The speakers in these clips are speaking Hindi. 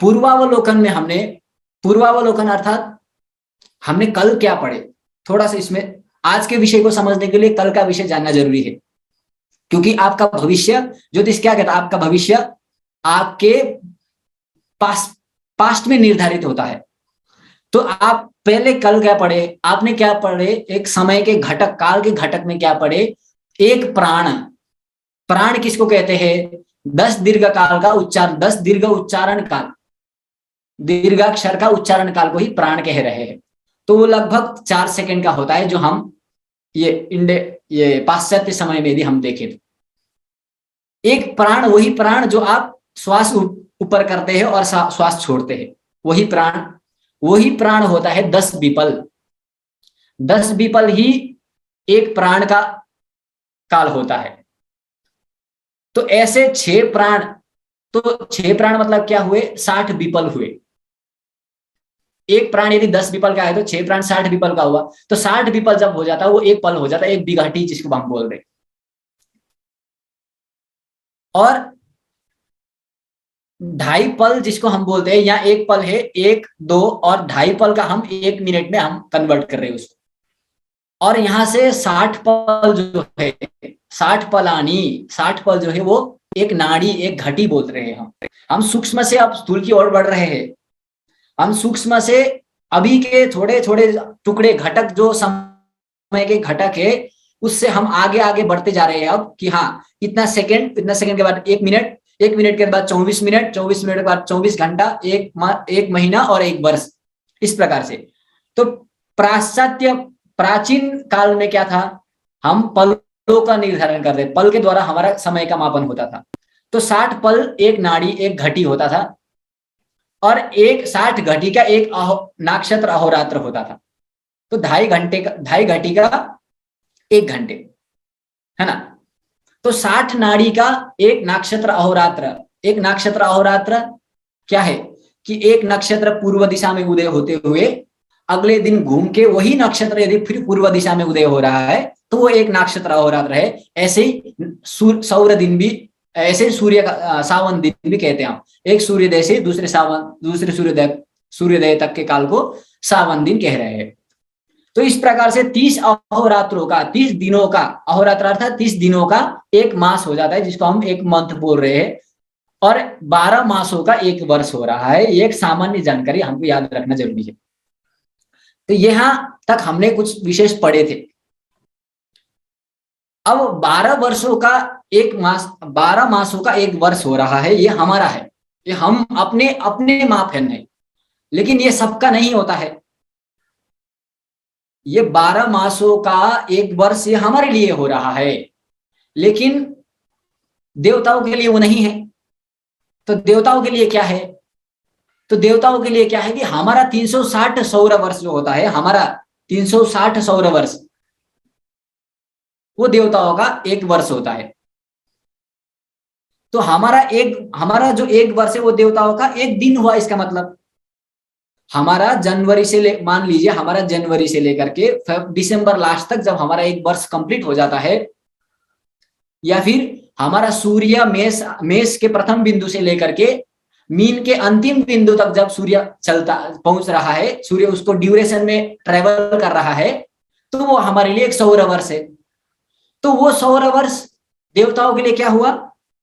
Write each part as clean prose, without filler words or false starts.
पूर्वावलोकन में हमने, पूर्वावलोकन अर्थात हमने कल क्या पढ़े, थोड़ा सा इसमें आज के विषय को समझने के लिए कल का विषय जानना जरूरी है, क्योंकि आपका भविष्य, ज्योतिष क्या कहता है, आपका भविष्य आपके पास्ट में निर्धारित होता है। तो आप पहले कल क्या पढ़े, आपने क्या पढ़े, एक समय के घटक, काल के घटक में क्या पढ़े, एक प्राण, प्राण किसको कहते हैं, 10 दीर्घ काल का उच्चारण, 10 दीर्घ उच्चारण काल, दीर्घाक्षर का उच्चारण काल को ही प्राण कह रहे हैं। तो वो लगभग 4 सेकंड का होता है, जो हम ये पाश्चात्य समय में यदि हम देखें तो एक प्राण, वही प्राण जो आप श्वास ऊपर करते हैं और श्वास छोड़ते हैं, वही प्राण होता है 10 विपल। 10 विपल ही एक प्राण का काल होता है। तो ऐसे 6 प्राण, तो 6 प्राण मतलब क्या हुए, 60 विपल हुए। एक प्राण यदि 10 विपल का है तो 6 प्राण 60 विपल का हुआ। तो 60 विपल जब हो जाता है वो एक पल हो जाता है, एक बिघटी जिसको हम बोल रहे। और 2.5 पल जिसको हम बोलते हैं, या एक पल है 1, 2 और 2.5 पल का हम 1 मिनट में हम कन्वर्ट कर रहे हैं उसको। और यहां से 60 पल जो है, 60 पलानी, 60 पल जो है वो एक नाड़ी, एक घटी बोल रहे हैं हम सूक्ष्म से अब स्थूल की ओर बढ़ रहे हैं। हम सूक्ष्म से अभी के थोड़े थोड़े टुकड़े घटक, जो समय के घटक है, उससे हम आगे आगे बढ़ते जा रहे हैं अब, कि हाँ इतना सेकंड के बाद 1 मिनट, 1 मिनट के बाद 24 मिनट, 24 मिनट के बाद 24 घंटा, एक महीना और 1 वर्ष, इस प्रकार से। तो प्राचीन काल में क्या था, हम पलों का निर्धारण करते, पल के द्वारा हमारा समय का मापन होता था। तो 60 पल एक नाड़ी, एक घटी होता था, और एक 60 घटी का एक नक्षत्र अहोरात्र होता था। तो 2.5 घटी का 1 घंटे, है ना। तो 60 नाड़ी का एक नक्षत्र अहोरात्र। एक नक्षत्र अहोरात्र क्या है, कि एक नक्षत्र पूर्व दिशा में उदय होते हुए अगले दिन घूम के वही नक्षत्र यदि फिर पूर्व दिशा में उदय हो रहा है तो वो एक नक्षत्र अहोरात्र है। ऐसे ही सौर दिन भी, ऐसे सूर्य का सावन दिन भी कहते हैं हम। एक सूर्योदय से दूसरे सूर्योदय तक के काल को सावन दिन कह रहे हैं। तो इस प्रकार से 30 अहोरात्रों का, 30 दिनों का, अहोरात्र अर्थात 30 दिनों का एक मास हो जाता है, जिसको हम एक मंथ बोल रहे हैं। और 12 मासों का एक वर्ष हो रहा है। ये एक सामान्य जानकारी हमको याद रखना जरूरी है। तो यहां तक हमने कुछ विशेष पढ़े थे। अब 12 वर्षों का एक मास, 12 मासों का एक वर्ष हो रहा है, ये हमारा है, ये हम अपने अपने मापन है, लेकिन ये सबका नहीं होता है। ये 12 मासों का एक वर्ष ये हमारे लिए हो रहा है, लेकिन देवताओं के लिए वो नहीं है। तो देवताओं के लिए क्या है, तो देवताओं के लिए क्या है कि हमारा 360 सौर वर्ष जो होता है, हमारा 360 सौर वर्ष वो देवताओं का एक वर्ष होता है। तो हमारा जो एक वर्ष है वो देवताओं का एक दिन हुआ। इसका मतलब हमारा जनवरी से मान लीजिए हमारा जनवरी से लेकर के दिसंबर लास्ट तक जब हमारा एक वर्ष कंप्लीट हो जाता है, या फिर हमारा सूर्य मेष के प्रथम बिंदु से लेकर के मीन के अंतिम बिंदु तक जब सूर्य पहुंच रहा है, सूर्य उसको ड्यूरेशन में ट्रेवल कर रहा है, तो वो हमारे लिए एक सौर वर्ष है। तो वो सौर वर्ष देवताओं के लिए क्या हुआ,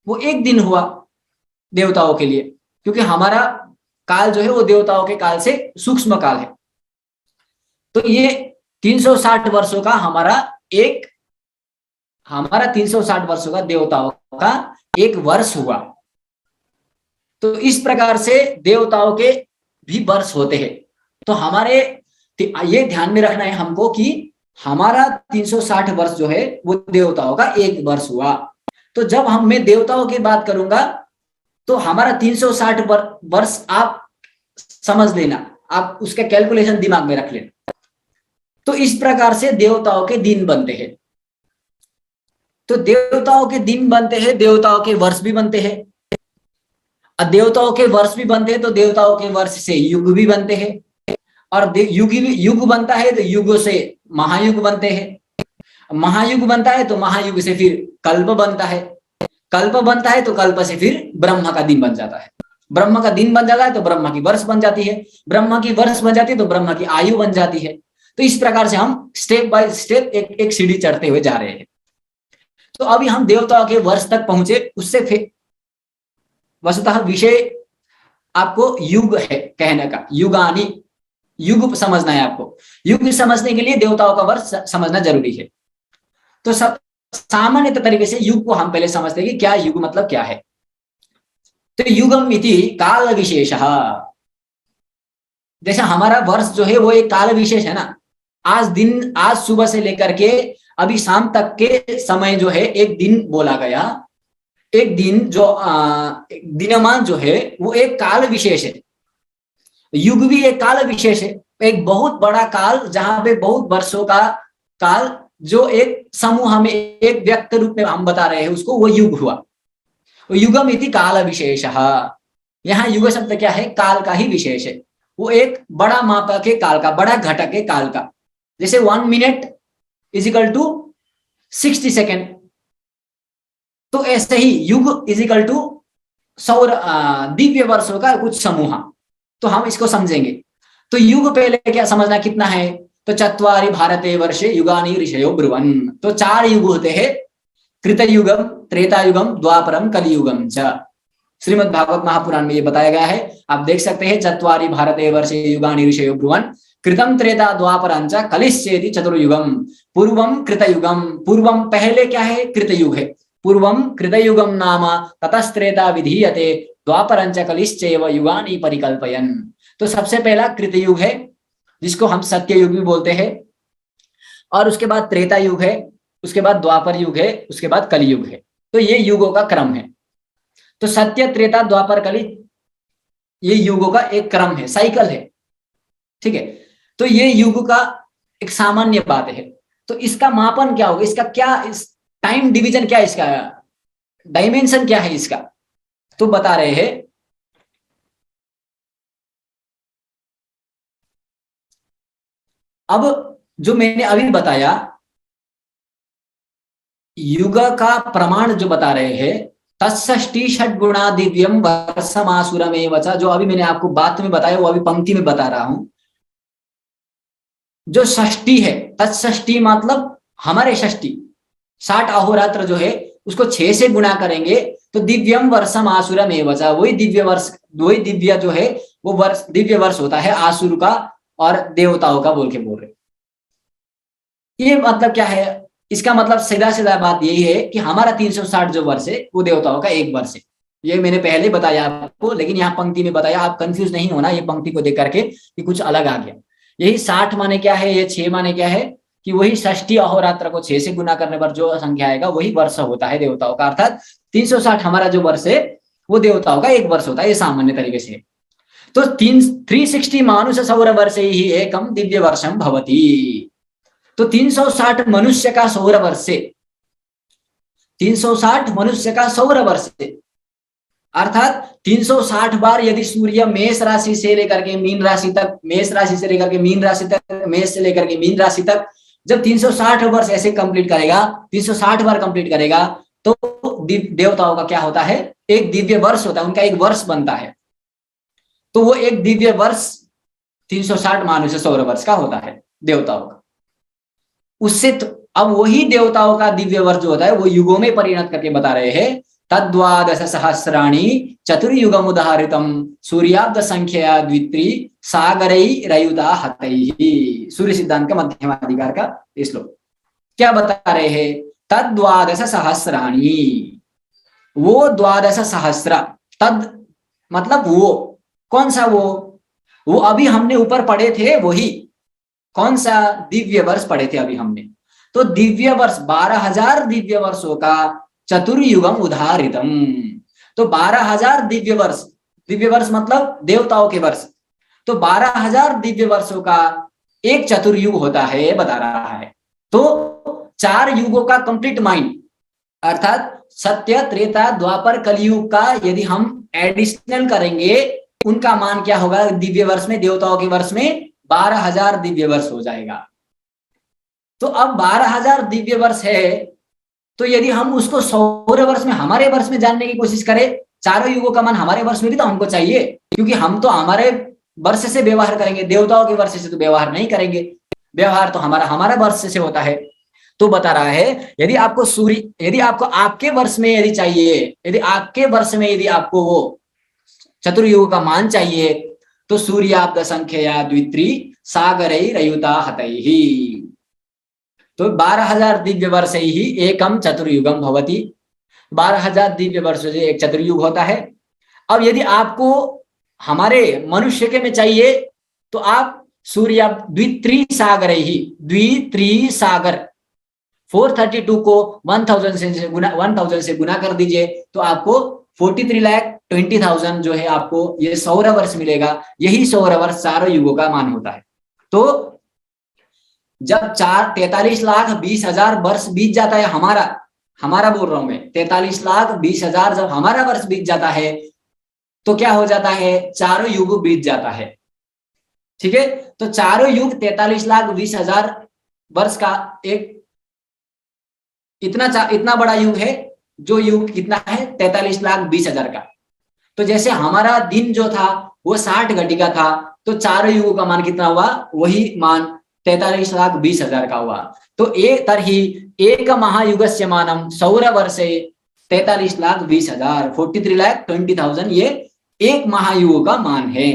वो एक दिन हुआ देवताओं के लिए, क्योंकि हमारा काल जो है वो देवताओं के काल से सूक्ष्म काल है। तो ये 360 वर्षों का हमारा 360 वर्षों का देवताओं का एक वर्ष हुआ। तो इस प्रकार से देवताओं के भी वर्ष होते हैं। तो हमारे ये ध्यान में रखना है हमको कि हमारा 360 वर्ष जो है वो देवताओं का एक वर्ष हुआ। तो जब मैं देवताओं की बात करूंगा तो हमारा 360 वर्ष आप समझ लेना, आप उसका कैलकुलेशन दिमाग में रख लेना। तो इस प्रकार से देवताओं के दिन बनते हैं। तो देवताओं के दिन बनते हैं, देवताओं के वर्ष भी बनते हैं। देवताओं के वर्ष भी बनते हैं तो देवताओं के वर्ष से युग भी बनते हैं, और युग बनता है तो युगों से महायुग बनते हैं। महायुग बनता है तो महायुग से फिर कल्प बनता है, कल्प बनता है तो कल्प से फिर ब्रह्मा का दिन बन जाता है। ब्रह्म का दिन बन जाता है तो ब्रह्म की वर्ष बन जाती है, ब्रह्म की वर्ष बन जाती है तो ब्रह्म की आयु बन जाती है। तो इस प्रकार से हम स्टेप बाय स्टेप एक एक सीढ़ी चढ़ते हुए जा रहे हैं। तो अभी हम देवताओं के वर्ष तक पहुंचे, उससे फिर वस्तुतः विषय आपको युग है कहने का, युगानी, युग समझना है आपको। युग समझने के लिए देवताओं का वर्ष समझना जरूरी है। तो सब सामान्य तरीके से युग को हम पहले समझते हैं कि क्या युग मतलब क्या है। तो युगम इति काल विशेष, जैसे हमारा वर्ष जो है वो एक काल विशेष है ना। आज सुबह से लेकर के अभी शाम तक के समय जो है एक दिन बोला गया। एक दिन जो दिनमान जो है वो एक काल विशेष है। युग भी एक काल विशेष है, एक बहुत बड़ा काल जहां पे बहुत वर्षों का काल, जो एक समूह में एक व्यक्त रूप में हम बता रहे हैं उसको, वो युग हुआ। युगम इति काल विशेष, यहाँ युग शब्द क्या है, काल का ही विशेष है। वो एक बड़ा मापक है काल का, बड़ा घटक है काल का। जैसे 1 मिनट इजिकल टू 60 सेकेंड, तो ऐसे ही युग इजिकल टू सौर दिव्य वर्षों का कुछ समूह। तो हम इसको समझेंगे। तो युग पहले क्या समझना कितना है, तो चत्वारि भारते वर्षे युगानि ऋषयो ब्रुवन्। तो 4 युग होते हैं, कृतयुगम, त्रेतायुगम, द्वापरम, कलियुगम च। श्रीमद् भागवत महापुराण में ये बताया गया है। आप देख सकते हैं, चत्वारि भारते वर्षे युगानि ऋषयो ब्रुवन्, कृतम त्रेता द्वापरं च कलिश्चेति चतुर्युगम, पूर्वम कृतयुगम। पूर्वम पहले क्या है, कृतयुग है। पूर्वम कृतयुगम नाम ततस्त्रेता विधीयते, द्वापरं च कलिश्चैव युगानि परिकल्पयन्। तो सबसे पहला कृतयुग है, जिसको हम सत्ययुग भी बोलते हैं, और उसके बाद त्रेता युग है, उसके बाद द्वापर युग है, उसके बाद कलयुग है। तो ये युगों का क्रम है। तो सत्य, त्रेता, द्वापर, कलि, ये युगों का एक क्रम है, साइकिल है। ठीक है। तो ये युग का एक सामान्य बात है। तो इसका मापन क्या होगा, इसका क्या, इस टाइम डिवीजन क्या है, इसका डायमेंशन क्या है इसका, तो बता रहे हैं। अब जो मैंने अभी बताया, युग का प्रमाण जो बता रहे हैं, तत्षष्टि षड्गुणा दिव्यम वर्षमासुरमेव च, जो अभी मैंने आपको बात में बताया वो अभी पंक्ति में बता रहा हूं। जो षष्टि है, तत्षष्टि मतलब हमारे षष्टि, 60 अहोरात्र जो है उसको 6 से गुणा करेंगे तो दिव्यम वर्षम आसुरमेव च, वही दिव्य वर्ष, वही दिव्य जो है वो वर्ष, दिव्य वर्ष होता है आसुर का और देवताओं का बोल रहे। ये मतलब क्या है, इसका मतलब सीधा सीधा बात यही है कि हमारा 360 जो वर्ष है वो देवताओं का एक वर्ष है। ये मैंने पहले बताया आपको, लेकिन यहाँ पंक्ति में बताया, आप कंफ्यूज नहीं होना ये पंक्ति को देख करके कि कुछ अलग आ गया। यही 60 माने क्या है, ये 6 माने क्या है, कि वही षष्ठी अहोरात्र को 6 से गुना करने पर जो संख्या आएगा वही वर्ष होता है देवताओं का। अर्थात 360 हमारा जो वर्ष है वो देवताओं का एक वर्ष होता है, ये सामान्य तरीके से। तो 360 मानुष सौर वर्ष ही एकम दिव्य वर्षम भवती। तो 360 मनुष्य का सौर वर्ष से, 360 मनुष्य का सौर वर्ष से, अर्थात 360 बार यदि सूर्य मेष राशि से लेकर के मीन राशि तक, मेष राशि से लेकर के मीन राशि तक, मेष से लेकर के मीन राशि तक, जब 360 वर्ष ऐसे कंप्लीट करेगा, 360 बार कंप्लीट करेगा, तो देवताओं का क्या होता है, एक दिव्य वर्ष होता है, उनका एक वर्ष बनता है। तो वो एक दिव्य वर्ष 360 मानुष सौर वर्ष का होता है देवताओं का। उससे तो अब वही देवताओं का दिव्य वर्ष जो होता है वो युगों में परिणत करके बता रहे हैं। तद्वादश सहस्राणि चतुर्युगम उदाहरितम सूर्याब्द संख्या द्वित्री सागरई रयुता हतैहि। सूर्य सिद्धांत का मध्यमाधिकार का श्लोक क्या बता रहे हैं, तद्वादश सहस्राणि, वो द्वादश सहस्र, तद मतलब वो, कौन सा वो अभी हमने ऊपर पढ़े थे वही, कौन सा दिव्य वर्ष पढ़े थे अभी हमने। तो दिव्य वर्ष 12,000 दिव्य वर्षों का चतुर्युगम उदाहरितम। तो 12,000 दिव्य वर्ष, दिव्य वर्ष मतलब देवताओं के वर्ष, तो 12,000 दिव्य वर्षों का एक चतुर्युग होता है बता रहा है। तो 4 युगों का कंप्लीट माइंड, अर्थात सत्य, त्रेता, द्वापर, कलयुग का यदि हम एडिशनल करेंगे, उनका मान क्या होगा दिव्य वर्ष में, देवताओं के वर्ष में 12,000 दिव्य वर्ष हो जाएगा। तो अब 12,000 दिव्य वर्ष है, तो यदि हम उसको सौर वर्ष में, हमारे वर्ष में जानने की कोशिश करें, चारों युगों का मान हमारे वर्ष में भी तो हमको चाहिए, क्योंकि हम तो हमारे वर्ष से व्यवहार करेंगे, देवताओं के वर्ष से तो व्यवहार नहीं करेंगे, व्यवहार तो हमारा हमारा वर्ष से होता है। तो बता रहा है यदि आपको सूर्य, यदि आपको आपके वर्ष में यदि चाहिए, यदि आपके वर्ष में यदि आपको वो चतुर्युग का मान चाहिए, तो सूर्याब्द संख्या द्वित्री सागरई रयुता हतैहि, तो 12,000 दिव्य वर्ष ही एकम चतुर्युगम भवति, 12,000 दिव्य वर्ष से एक चतुर्युग होता है। अब यदि आपको हमारे मनुष्य के में चाहिए, तो आप सूर्य द्वित्री सागर ही, द्वित्री सागर 432 को 1000 से गुना कर दीजिए, तो आपको 43,20,000 जो है आपको ये सौर वर्ष मिलेगा। यही सौर वर्ष चारों युगों का मान होता है। तो जब 43,20,000 वर्ष बीत जाता है, हमारा बोल रहा हूं मैं, 43,20,000 जब हमारा वर्ष बीत जाता है, तो क्या हो जाता है, चारों युग बीत जाता है। ठीक है, तो चारों युग 43,20,000 वर्ष का एक इतना बड़ा युग है, जो युग कितना है 43,20,000 का। तो जैसे हमारा दिन जो था वो 60 घटिका था, तो चारों युगों का मान कितना हुआ, वही मान 43,20,000 का हुआ। तो एक तरही एक महायुगस्य मानम सौर वर्षे 43,20,000 43,20,000 ये एक महायुग का मान है।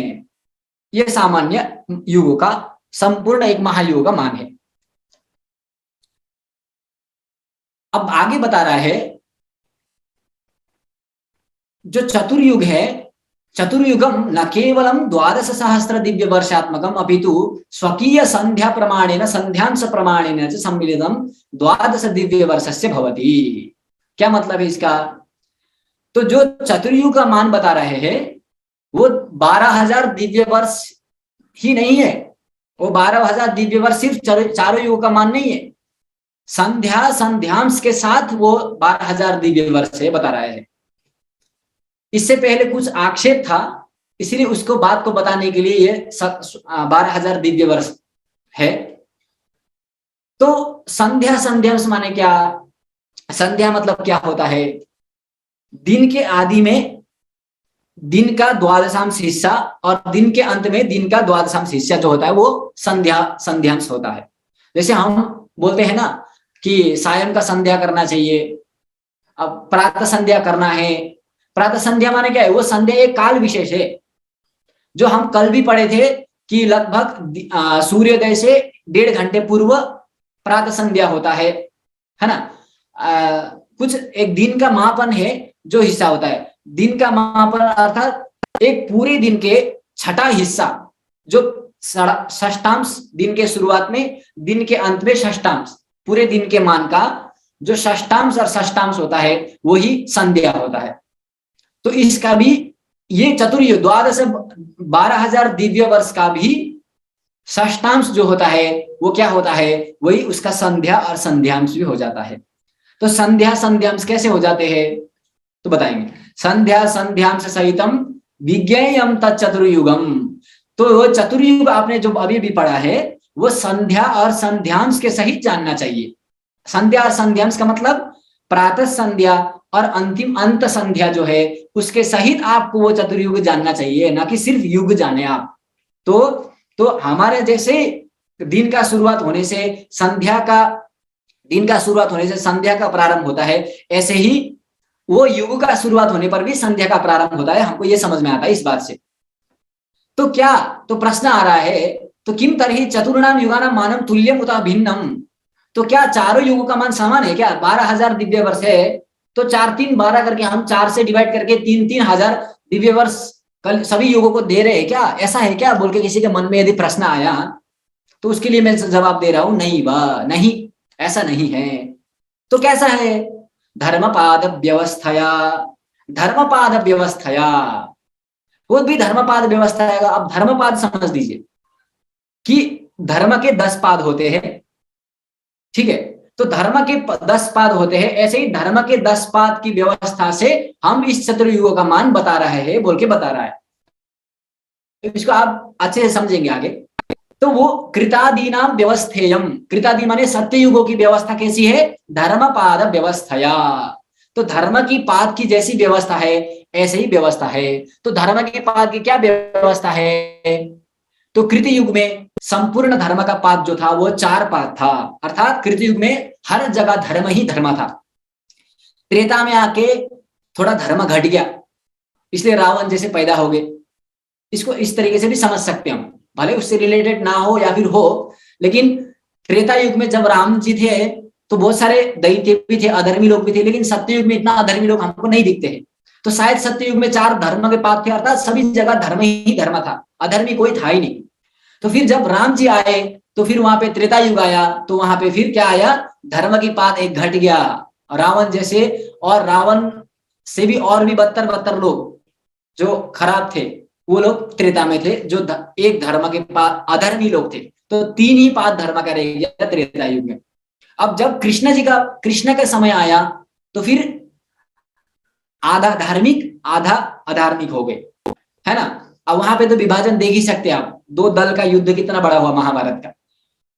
ये सामान्य युगों का संपूर्ण एक महायुग का मान है। अब आगे बता रहा है जो चतुर्युग है, चतुर्युगम न केवलम 12,000 दिव्य वर्षात्मकम अपितु स्वकीय संध्या प्रमाणेन संध्यांश प्रमाणेन च सम्मिलितम 12 दिव्य वर्षस्य भवति। क्या मतलब है इसका, तो जो चतुर्युग का मान बता रहे हैं वो 12,000 दिव्य वर्ष ही नहीं है, वो 12,000 दिव्य वर्ष सिर्फ चारों युगों का मान नहीं है, संध्या संध्यांश के साथ वो 12,000 दिव्य वर्ष है बता रहे हैं। इससे पहले कुछ आक्षेप था, इसलिए उसको बात को बताने के लिए ये 12,000 दिव्य वर्ष है। तो संध्या संध्यांश माने क्या, संध्या मतलब क्या होता है, दिन के आदि में दिन का द्वादशांश हिस्सा और दिन के अंत में दिन का द्वादशांश हिस्सा जो होता है वो संध्या संध्यांश होता है। जैसे हम बोलते हैं ना कि सायं का संध्या करना चाहिए, अब प्रातः संध्या करना है। प्रातः संध्या माने क्या है, वो संध्या एक काल विशेष है, जो हम कल भी पढ़े थे कि लगभग सूर्योदय से 1.5 घंटे पूर्व प्रातः संध्या होता है ना। कुछ एक दिन का मापन है जो हिस्सा होता है, दिन का मापन अर्थात एक पूरे दिन के छठा हिस्सा, जो षष्ठांश दिन के शुरुआत में, दिन के अंत में षष्ठांश, पूरे दिन के मान का जो षष्ठांश और षष्ठांश होता है वही संध्या होता है। तो इसका भी ये चतुर्युग 12,000 दिव्य वर्ष का भी षष्ठांश जो होता है वो क्या होता है, वही उसका संध्या और संध्यांश भी हो जाता है। तो संध्या संध्यांश कैसे हो जाते हैं तो बताएंगे, संध्या संध्यांश सहितम विज्ञेयम तत्चतुर्युगम। तो वो चतुर्युग आपने जो अभी भी पढ़ा है वो संध्या और संध्यांश के सहित जानना चाहिए। संध्या और संध्यांश का मतलब प्रातः संध्या और अंतिम अंत संध्या जो है उसके सहित आपको वो चतुर्युग जानना चाहिए, ना कि सिर्फ युग जाने आप। तो हमारे जैसे दिन का शुरुआत होने से संध्या का, दिन का शुरुआत होने से संध्या का प्रारंभ होता है, ऐसे ही वो युग का शुरुआत होने पर भी संध्या का प्रारंभ होता है। हमको ये समझ में आता है इस बात से। तो क्या, तो प्रश्न आ रहा है, तो किम तरही चतुर्णाम युगानाम मानम तुल्यम उता भिन्नम, तो क्या चारों युगों का मान समान है क्या? 12,000 दिव्य वर्ष है तो 4 3 12 करके हम 4 से डिवाइड करके 3,000 दिव्य वर्ष कल सभी युगों को दे रहे हैं क्या? ऐसा है क्या बोल के किसी के मन में यदि प्रश्न आया तो उसके लिए मैं जवाब दे रहा हूं, नहीं वाह नहीं, ऐसा नहीं है। तो कैसा है? धर्मपाद व्यवस्थया, धर्मपाद व्यवस्थया, वो भी धर्मपाद व्यवस्था है। अब धर्मपाद समझ दीजिए कि धर्म के 10 पाद होते हैं, ठीक है? तो धर्म के 10 पाद होते हैं, ऐसे ही धर्म के 10 पाद की व्यवस्था से हम इस चतुर्युगों का मान बता रहे हैं बोल के बता रहा है। इसको आप अच्छे से समझेंगे आगे। तो वो कृतादि नाम व्यवस्थेयम, कृतादि माने सत्ययुगों की व्यवस्था कैसी है? धर्मपाद व्यवस्थया। तो धर्म की पाद की जैसी व्यवस्था है ऐसे ही व्यवस्था है। तो धर्म के पाद की क्या व्यवस्था है? तो कृत युग में संपूर्ण धर्म का पाद जो था वो 4 पाद था, अर्थात कृत युग में हर जगह धर्म ही धर्म था। त्रेता में आके थोड़ा धर्म घट गया, इसलिए रावण जैसे पैदा हो गए। इसको इस तरीके से भी समझ सकते हैं हम, भले उससे रिलेटेड ना हो या फिर हो, लेकिन त्रेता युग में जब राम जी थे तो बहुत सारे दैत्य भी थे, अधर्मी लोग भी थे, लेकिन सत्य युग में इतना अधर्मी लोग हमको नहीं दिखते हैं। तो शायद सत्य युग में 4 धर्म के पाद थे, अर्थात सभी जगह धर्म ही धर्म था, अधर्मी कोई था ही नहीं। तो फिर जब राम जी आए तो फिर वहां पे त्रेता युग आया, तो वहां पे फिर क्या आया? धर्म की पात एक घट गया, रावण जैसे, और रावण से भी और भी बदतर बदतर लोग जो खराब थे वो लोग त्रेता में थे, जो एक धर्म के पास अधर्मी लोग थे। तो 3 ही पाद धर्म का रह गया त्रेता युग में। अब जब कृष्ण का समय आया तो फिर आधा धार्मिक आधा अधार्मिक हो गए, है ना। अब वहां पे तो विभाजन देख ही सकते हैं आप, 2 दल का युद्ध कितना बड़ा हुआ महाभारत का।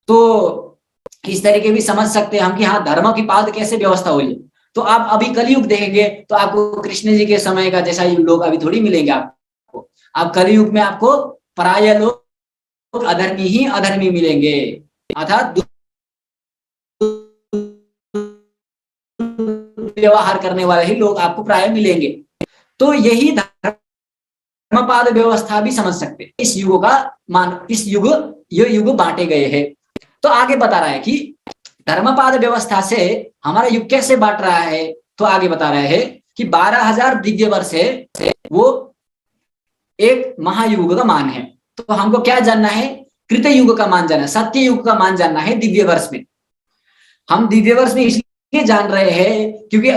तो इस तरीके भी समझ सकते हैं हम कि हाँ, धर्म की पाद कैसे व्यवस्था हुई है। तो आप अभी कलयुग देखेंगे तो आपको कृष्ण जी के समय का जैसा लोग अभी थोड़ी मिलेंगे आपको। आप कलयुग में आपको प्राय लोग अधर्मी ही अधर्मी मिलेंगे, अर्थात व्यवहार करने वाले ही लोग आपको प्राय मिलेंगे। तो यही धर्मपाद व्यवस्था भी समझ सकते हैं। इस युग का मान, इस युग, ये युग बांटे गए हैं। तो आगे बता रहा है कि धर्मपाद व्यवस्था से हमारा युग कैसे बांट रहा है। तो आगे बता रहे हैं कि 12,000 दिव्य वर्ष है, वो एक महायुग का मान है। तो हमको क्या जानना है? कृत युग का मान जानना है, सत्य युग का मान जानना है दिव्य वर्ष में। हम दिव्य वर्ष में इसलिए जान रहे हैं क्योंकि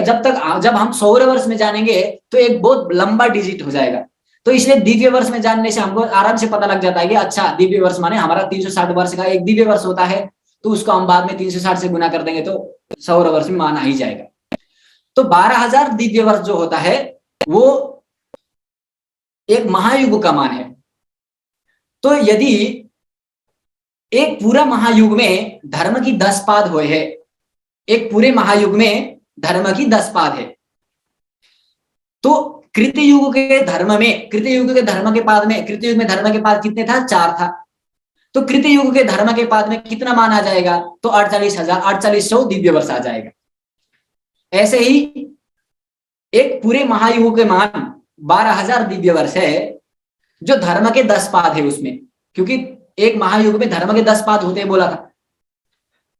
जब हम सौर वर्ष में जानेंगे तो एक बहुत लंबा डिजिट हो जाएगा। तो इसलिए दिव्य वर्ष में जानने से हमको आराम से पता लग जाता है कि अच्छा, दिव्य वर्ष माने हमारा 360 वर्ष का एक दिव्य वर्ष होता है, तो उसको हम बाद में 360 से गुना कर देंगे तो सौर वर्ष में मान आ ही जाएगा। तो 12,000 दिव्य वर्ष जो होता है वो एक महायुग का मान है। तो यदि एक पूरा महायुग में धर्म की 10 पाद हुए है, एक पूरे महायुग में धर्म की 10 पाद है, तो कृतयुग के धर्म में, कृतयुग के धर्म के पाद में, कृतयुग में धर्म के पाद कितने था? 4 था। तो कृतयुग के धर्म के पाद में कितना मान आ जाएगा? तो 48,000 दिव्य वर्ष आ जाएगा। ऐसे ही एक पूरे महायुग के मान 12,000 दिव्य वर्ष है, जो धर्म के 10 पाद है उसमें, क्योंकि एक महायुग में धर्म के 10 पाद होते बोला था।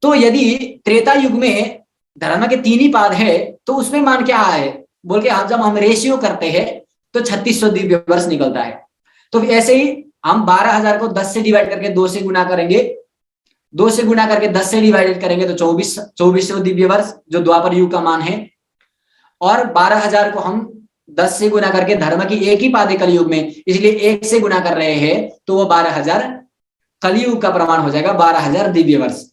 तो यदि त्रेता युग में धर्म के 3 ही पाद है तो उसमें मान क्या है बोल के जब हम रेशियो करते हैं तो 3600 दिव्य वर्ष निकलता है। तो ऐसे ही हम 12,000 को 10 से डिवाइड करके 2 से गुना करेंगे, 2 से गुना करके 10 से डिवाइडेड करेंगे तो 2400 दिव्य वर्ष जो द्वापर युग का मान है। और 12,000 को हम 10 से गुना करके, धर्म की एक ही पाद है कलयुग में इसलिए 1 से गुना कर रहे हैं, तो वो 12,000 कलयुग का प्रमाण हो जाएगा, 12,000 दिव्य वर्ष।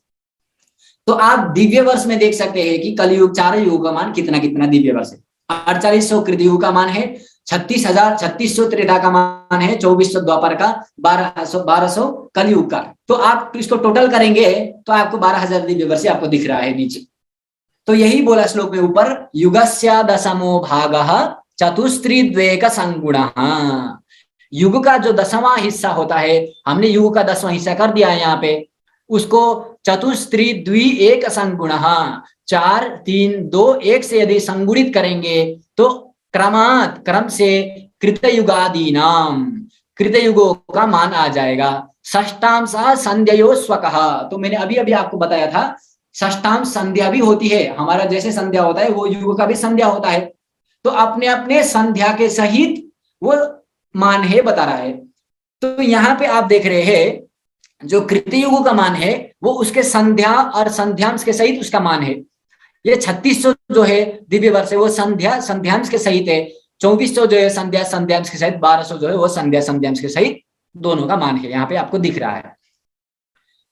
तो आप दिव्य वर्ष में देख सकते हैं कि कलयुग 4 युग का मान कितना कितना दिव्य वर्ष है। 4800 कृतयुग का मान है, 3600 त्रेता का मान है, 2400 द्वापर का, 1200 कलयुग का। तो आप इसको टोटल करेंगे तो आपको 12,000 दिव्य वर्ष आपको दिख रहा है नीचे। तो यही बोला श्लोक में ऊपर, युगस्य दशमो भागः चतुस्त्रिद्वेक संगुणः। युग का जो 10वां हिस्सा होता है, हमने युग का 10वां हिस्सा कर दिया है यहाँ पे, उसको चतुस्त्री द्वि एक संगुणः, 4 3 2 1 से यदि संगुणित करेंगे तो क्रम से कृतयुगादि नाम, कृतयुगों का मान आ जाएगा। षष्टाम सा संध्यो स्वकः, तो मैंने अभी अभी आपको बताया था षष्टाम संध्या भी होती है, हमारा जैसे संध्या होता है वो युग का भी संध्या होता है। तो अपने अपने संध्या के सहित वो मान है बता रहा है। तो यहाँ पे आप देख रहे हैं जो कृतयुग का मान है वो उसके संध्या और संध्यांश के सहित उसका मान है। ये 3600 जो है दिव्य वर्ष है वो संध्या संध्यांश के सहित है, 2400 जो है संध्या संध्यांश के सहित, 1200 जो है वो संध्या संध्यांश के सहित दोनों का मान है, यहाँ पे आपको दिख रहा है।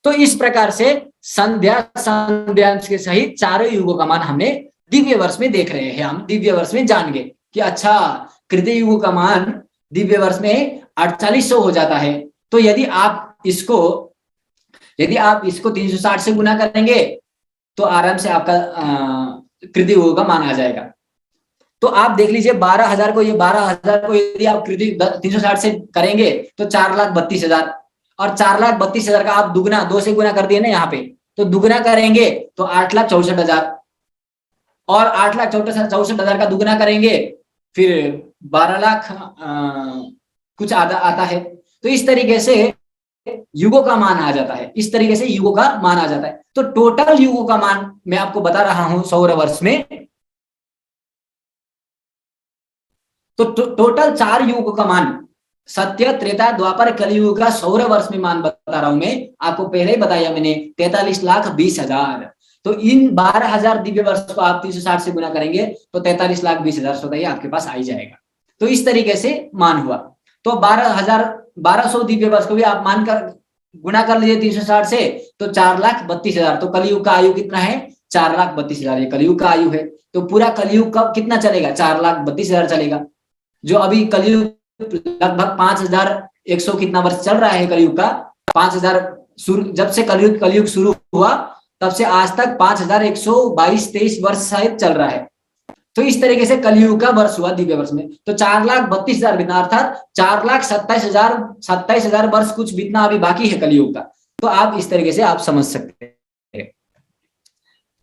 तो इस प्रकार से संध्या संध्यांश के सहित चारों युगों का मान हमने दिव्य वर्ष में देख रहे हैं। हम दिव्य वर्ष में जान गए कि अच्छा, कृतयुग का मान दिव्य वर्ष में 4800 हो जाता है। तो यदि आप इसको 360 से गुना करेंगे तो आराम से आपका कृतयुग का मान आ जाएगा। तो आप देख लीजिए 12,000 को, ये 12,000 को यदि आप 360 से करेंगे तो 4,32,000, और 4,32,000 का आप दुगना 2 से गुना कर दिए ना यहाँ पे, तो दुगना करेंगे तो 8,64,000, और 8,64,000 का दुगना करेंगे फिर 12 लाख कुछ आधा आता है। तो इस तरीके से युगों का मान आ जाता है, इस तरीके से युगों का मान आ जाता है। तो टोटल युगों का मान मैं आपको बता रहा हूं सौर वर्ष में। तो टोटल 4 युगों का मान, सत्य, त्रेता, द्वापर, कलयुग का सौर वर्ष में मान बता रहा हूं मैं आपको, पहले ही बताया मैंने 43,20,000। तो इन 12,000 दिव्य वर्ष को आप 360 से गुना करेंगे तो 43,20,000 स्वतः ही आपके पास आ ही जाएगा। तो इस तरीके से मान हुआ। तो 12,100 दिव्य वर्ष को भी आप मानकर गुना कर लीजिए 360 से, तो 4,32,000। तो कलयुग का आयु कितना है? 4,32,000, ये कलयुग का आयु है। तो पूरा कलयुग का कितना चलेगा? 4,32,000 चलेगा। जो अभी कलयुग लगभग 5,100 कितना वर्ष चल रहा है कलयुग का, 5,000 जब से कलयुग शुरू हुआ तब से आज तक 5,122-23 वर्ष शायद चल रहा है। तो इस तरीके से कलयुग का वर्ष हुआ दिव्य वर्ष में। तो 4,32,000 बीतना, अर्थात 4,27,000 वर्ष कुछ बीतना अभी बाकी है कलयुग का। तो आप इस तरीके से आप समझ सकते हैं।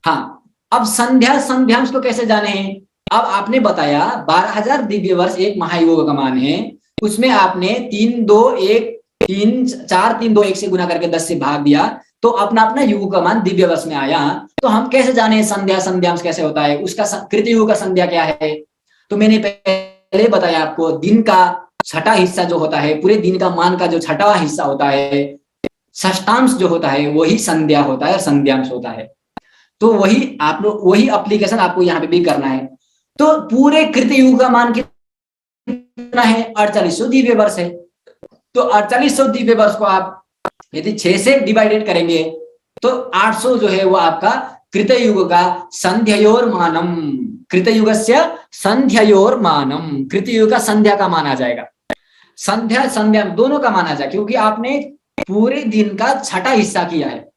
हाँ, अब संध्या संध्यांश को कैसे जाने हैं? अब आपने बताया 12,000 दिव्य वर्ष एक महायुग का मान है, उसमें आपने 4,3,2,1 से गुना करके 10 से भाग दिया, तो अपना अपना युग का मान दिव्य वर्ष में आया। तो हम कैसे जाने संध्या संध्यांश कैसे होता है, उसका कृतयुग का संध्या क्या है? तो मैंने पहले बताया आपको, दिन का छठा हिस्सा जो होता है, पूरे दिन का मान का जो छठा हिस्सा होता है, षष्ठांश जो होता है, वही संध्या होता है, संध्यांश होता है। तो वही आप लोग, वही एप्लीकेशन आपको यहाँ पे भी करना है। तो पूरे कृतयुग का मान कितना है? 4800 दिव्य वर्ष है। तो 4800 दिव्य वर्ष को आप यदि 6 से डिवाइडेड करेंगे तो 800 जो है वो आपका कृतयुग का संध्यायोर मानम, कृतयुगस्य संध्यायोर मानम, कृतयुग का संध्या का मान आ जाएगा। संध्या संध्या दोनों का मान आ जाएगा, क्योंकि आपने पूरे दिन का छठा हिस्सा किया है।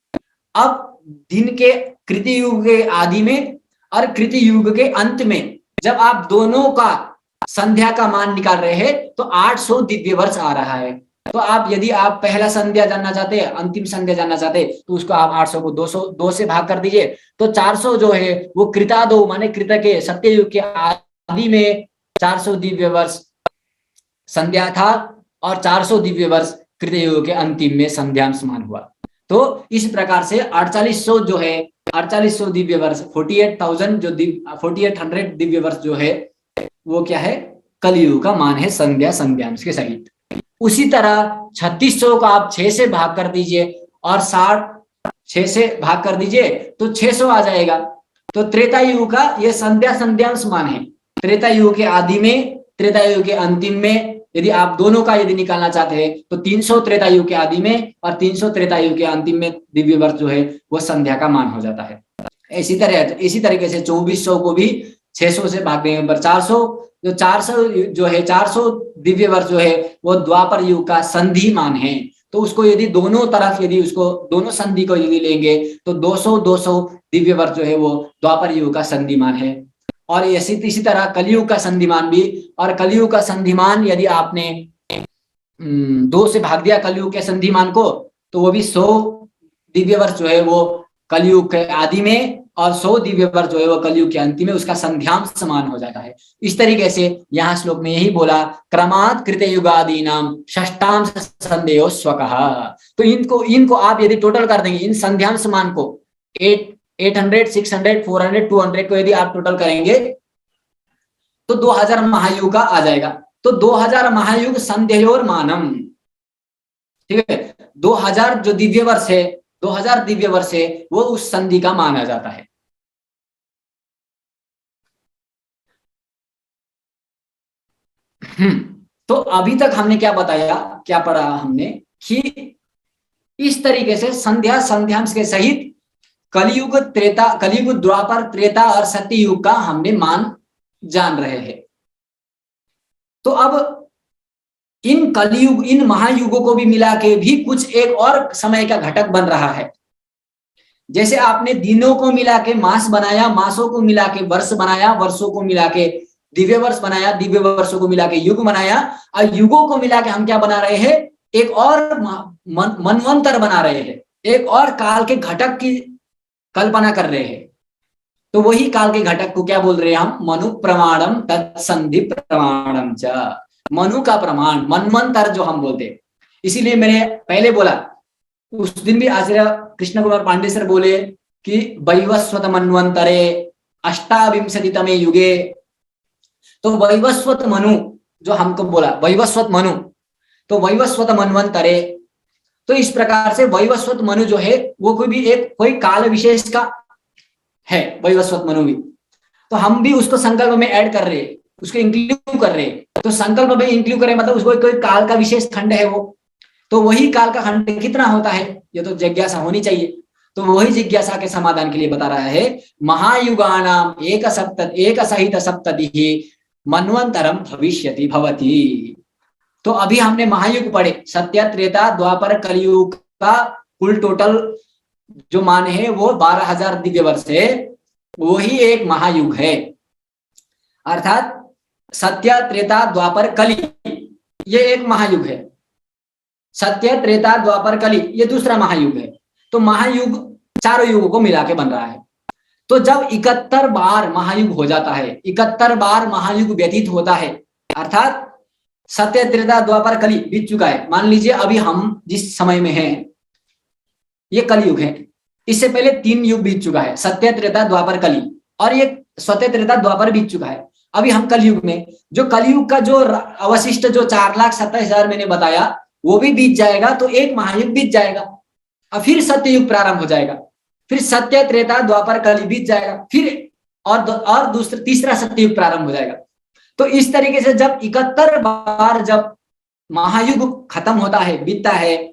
अब दिन के कृतयुग के आदि में और कृतयुग के अंत में जब आप दोनों का संध्या का मान निकाल रहे हैं तो 800 दिव्य वर्ष आ रहा है। तो आप यदि आप पहला संध्या जानना चाहते हैं, अंतिम संध्या जानना चाहते हैं, तो उसको आप 800 को 2 से भाग कर दीजिए। तो 400 जो है वो कृतादो माने कृत के सत्ययुग के आदि में 400 दिव्य वर्ष संध्या था, और 400 दिव्य वर्ष कृतयुग के अंतिम में संध्यांश मान हुआ। तो इस प्रकार से 4800 जो है, 4800 दिव्य वर्ष, 48,000 जो 4800 दिव्य वर्ष जो है वो क्या है? कलयुग का मान है संध्या संध्यांश के सहित। उसी तरह 3600 को आप 6 से भाग कर दीजिए और 6 से भाग कर दीजिए तो 600 आ जाएगा। तो त्रेता युग का ये संध्या संध्यांश मान है। त्रेता युग के आदि में, त्रेता युग के अंतिम में, यदि आप दोनों का यदि निकालना चाहते हैं तो 300 त्रेता युग के आदि में और 300 त्रेता युग के अंतिम में दिव्य वर्ष जो है वो संध्या का मान हो जाता है। इसी तरीके से 2400 को भी 600 से भाग देंगे पर 400 जो है 400 दिव्य वर्ष जो है वो द्वापर युग का संधि मान है। तो उसको यदि दोनों तरफ यदि उसको दोनों संधि को यदि लेंगे तो 200 दिव्य वर्ष जो है वो द्वापर युग का संधिमान है। और इसी तरह कलयुग का संधिमान भी, और कलयुग का संधिमान यदि आपने 2 से भाग दिया कलयुग के संधिमान को तो वो भी 100 दिव्य वर्ष जो है वो कलयुग के आदि में और 100 दिव्य वर्ष जो है वो कलयुग के अंतिम में उसका संध्यांश समान हो जाता है। इस तरीके से यहाँ श्लोक में यही बोला, क्रमात् कृतयुगादि नाम षष्ठांश संदेहो स्वकः। तो इनको आप यदि टोटल कर देंगे, इन संध्यांश मान को 800, 600, 400, 200 को यदि आप टोटल करेंगे तो 2000 महायुग का आ जाएगा। तो 2000 महायुग संध्यायोर मानम, ठीक है। 2000 जो दिव्य वर्ष है, 2000 दिव्य वर्ष है वो उस संधि का माना जाता है। तो अभी तक हमने क्या बताया, क्या पढ़ा हमने कि इस तरीके से संध्या संध्यांश के सहित कलयुग त्रेता, कलयुग द्वापर त्रेता और सत्ययुग का हमने मान जान रहे हैं। तो अब इन कलयुग, इन महायुगों को भी मिला के भी कुछ एक और समय का घटक बन रहा है। जैसे आपने दिनों को मिला के मास बनाया, मासों को मिला के वर्ष बनाया, वर्षों को मिला के दिव्य वर्ष बनाया, दिव्य वर्षों को मिला के युग बनाया, और युगों को मिला के हम क्या बना रहे हैं, एक और मनवंतर बना रहे हैं, एक और काल के घटक की कल्पना कर रहे हैं। तो वही काल के घटक को क्या बोल रहे हैं हम, मनु प्रमाणम तत्संधि प्रमाणम च, मनु का प्रमाण, मनवंतर जो हम बोलते हैं। इसीलिए मैंने पहले बोला, उस दिन भी आचार्य कृष्ण कुमार पांडे सर बोले कि वैवस्वत मनवंतरे अष्टाविंशतितमे युगे। तो वैवस्वत मनु जो हमको बोला, वैवस्वत मनु, तो वैवस्वत मनवंतरे, तो इस प्रकार से वैवस्वत मनु जो है वो कोई काल विशेष का है, वैवस्वत मनु भी। तो हम भी उसको संकल्प में ऐड कर रहे हैं, उसको इंक्लूड कर रहे हैं। तो संकल्प में इंक्लूड करें मतलब उसको कोई काल का विशेष खंड है वो, तो वही काल का खंड कितना होता है, ये तो जिज्ञासा होनी चाहिए। तो वही जिज्ञासा के समाधान के लिए बता रहा है, महायुगानाम एक सहित सप्ततिः मनवंतरम भविष्यति भवति। तो अभी हमने महायुग पढ़े, सत्य त्रेता द्वापर कलयुग का कुल टोटल जो मान है वो 12,000 दिव्य वर्ष है, वही एक महायुग है। अर्थात सत्य त्रेता द्वापर कली ये एक महायुग है, सत्य त्रेता द्वापर कली ये दूसरा महायुग है। तो महायुग चारों युगों को मिला के बन रहा है। तो जब 71 बार महायुग हो जाता है, 71 बार महायुग व्यतीत होता है, अर्थात सत्य त्रेता द्वापर कली बीत चुका है। मान लीजिए अभी हम जिस समय में हैं ये कलयुग है, इससे पहले 3 युग बीत चुका है, सत्य त्रेता द्वापर कली, और ये सत्य त्रेता द्वापर बीत चुका है। अभी हम कलयुग में, जो कलयुग का जो अवशिष्ट जो 4,27,000 मैंने बताया वो भी बीत जाएगा, तो एक महायुग बीत जाएगा, और फिर सत्ययुग प्रारंभ हो जाएगा, फिर सत्य त्रेता द्वापर कली बीत जाएगा, फिर और दूसरा तीसरा सत्ययुग प्रारंभ हो जाएगा। तो इस तरीके से जब 71 बार जब महायुग खत्म होता है, बीतता है,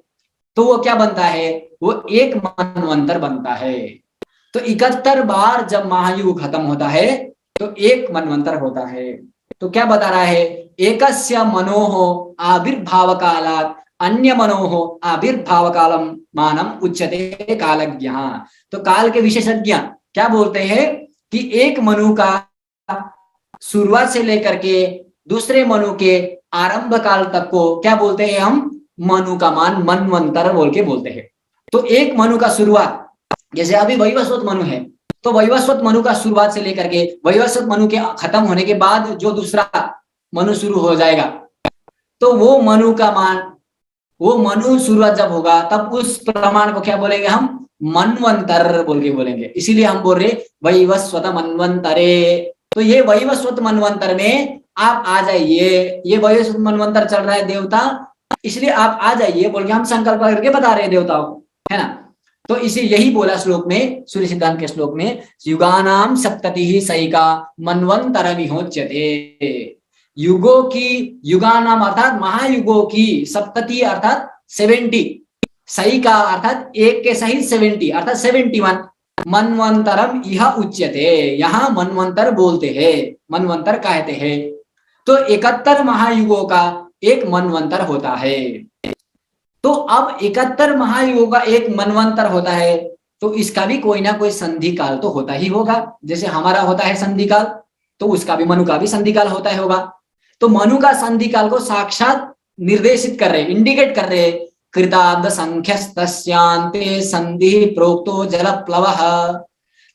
तो वो क्या बनता है, वो एक मनवंतर बनता है। तो 71 बार जब महायुग खत्म होता है तो एक मनवंतर होता है। तो क्या बता रहा है, एकस्य मनोहो आविर्भाव कालात् अन्य मनोहो आविर्भाव कालम मानम उच्यते कालज्ञः। तो काल के विशेषज्ञ क्या बोलते हैं कि एक मनु का शुरुआत से लेकर के दूसरे मनु के आरंभ काल तक को क्या बोलते हैं हम, मनु का मान मनवंतर बोल के बोलते हैं। तो एक मनु का शुरुआत, जैसे अभी वैवस्वत मनु है, तो वैवस्वत मनु का शुरुआत से लेकर के वैवस्वत मनु के खत्म होने के बाद जो दूसरा मनु शुरू हो जाएगा, तो वो मनु का मान, वो मनु शुरुआत जब होगा तब उस प्रमाण को क्या बोलेंगे हम, मनवंतर बोल के बोलेंगे। इसीलिए हम बोल रहे वैवस्वत मनवंतरे। तो ये वैवस्वत मनवंतर में आप आ जाइए, ये वैवस्वत मनवंतर चल रहा है देवता, इसलिए आप आ जाइए बोल के हम संकल्प करके बता रहे हैं देवताओं को, है ना। तो इसी यही बोला श्लोक में, सूर्य सिद्धांत के श्लोक में, युगानाम सप्ततिः सैका मनवंतरमिहोच्यते। युगों की, युगानाम अर्थात महायुगों की, सप्तति अर्थात 70, सैका अर्थात एक के सहित 70 अर्थात 71, मनवंतरम यह उच्यते, यहाँ मनवंतर बोलते हैं, मनवंतर कहते हैं। तो 71 महायुगों का एक मनवंतर होता है। तो अब 71 महायुगों का एक मनवंतर होता है, तो इसका भी कोई ना कोई संधि काल तो होता ही होगा। जैसे हमारा होता है संधि काल, तो उसका भी, मनु का भी संधि काल होता है होगा। तो मनु का संधि काल को साक्षात निर्देशित कर रहे, इंडिकेट कर रहे, कृताब्द संख्यस्तस्यांते संधि प्रोक्तो जलप्लवः।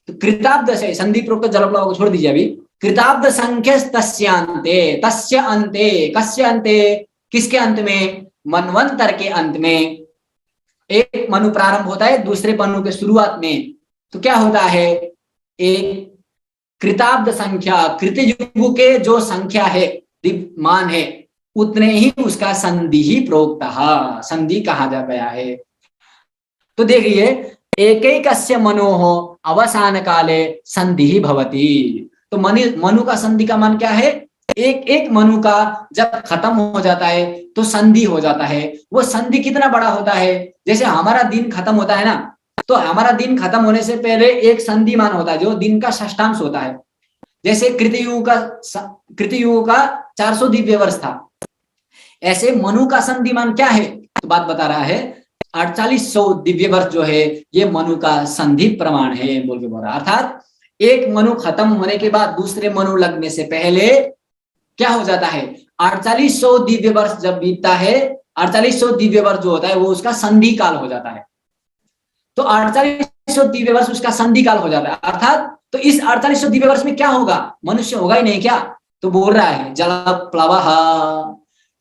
तो कृताब्द से संधि प्रोक्त जलप्लव को छोड़ दीजिए अभी, कृताब्द संख्यस्तस्यांते, तस्य अंते, कस्य अंते, किसके अंत में, मनवंतर के अंत में। एक मनु प्रारंभ होता है दूसरे मनु के शुरुआत में, तो क्या होता है, एक कृताब्द संख्या, कृतयुग के जो संख्या है, मान है, उतने ही उसका संधि ही प्रोक्तः, संधि कहा जा गया है। तो देखिए, एकैकस्य मनोः अवसान काले संधि ही भवति। तो मनु का संधि का मान क्या है, एक एक मनु का जब खत्म हो जाता है तो संधि हो जाता है। वो संधि कितना बड़ा होता है, जैसे हमारा दिन खत्म होता है ना, तो हमारा दिन खत्म होने से पहले एक संधि मान होता है जो दिन का षष्ठांश होता है। जैसे कृतयुग का 400 दिव्य वर्ष था, ऐसे मनु का संधि मान क्या है, तो बात बता रहा है 4800 दिव्य वर्ष जो है ये मनु का संधि प्रमाण है बोल के बोल रहा है। अर्थात एक मनु खत्म होने के बाद दूसरे मनु लगने से पहले क्या हो जाता है, 4800 दिव्य वर्ष जब बीतता है, 4800 दिव्य वर्ष जो होता है वो उसका संधि काल हो जाता है। तो 4800 दिव्य वर्ष उसका संधि काल हो जाता है, अर्थात तो इस 4800 दिव्य वर्ष में क्या होगा, मनुष्य होगा ही नहीं क्या, तो बोल रहा है जल प्लवः।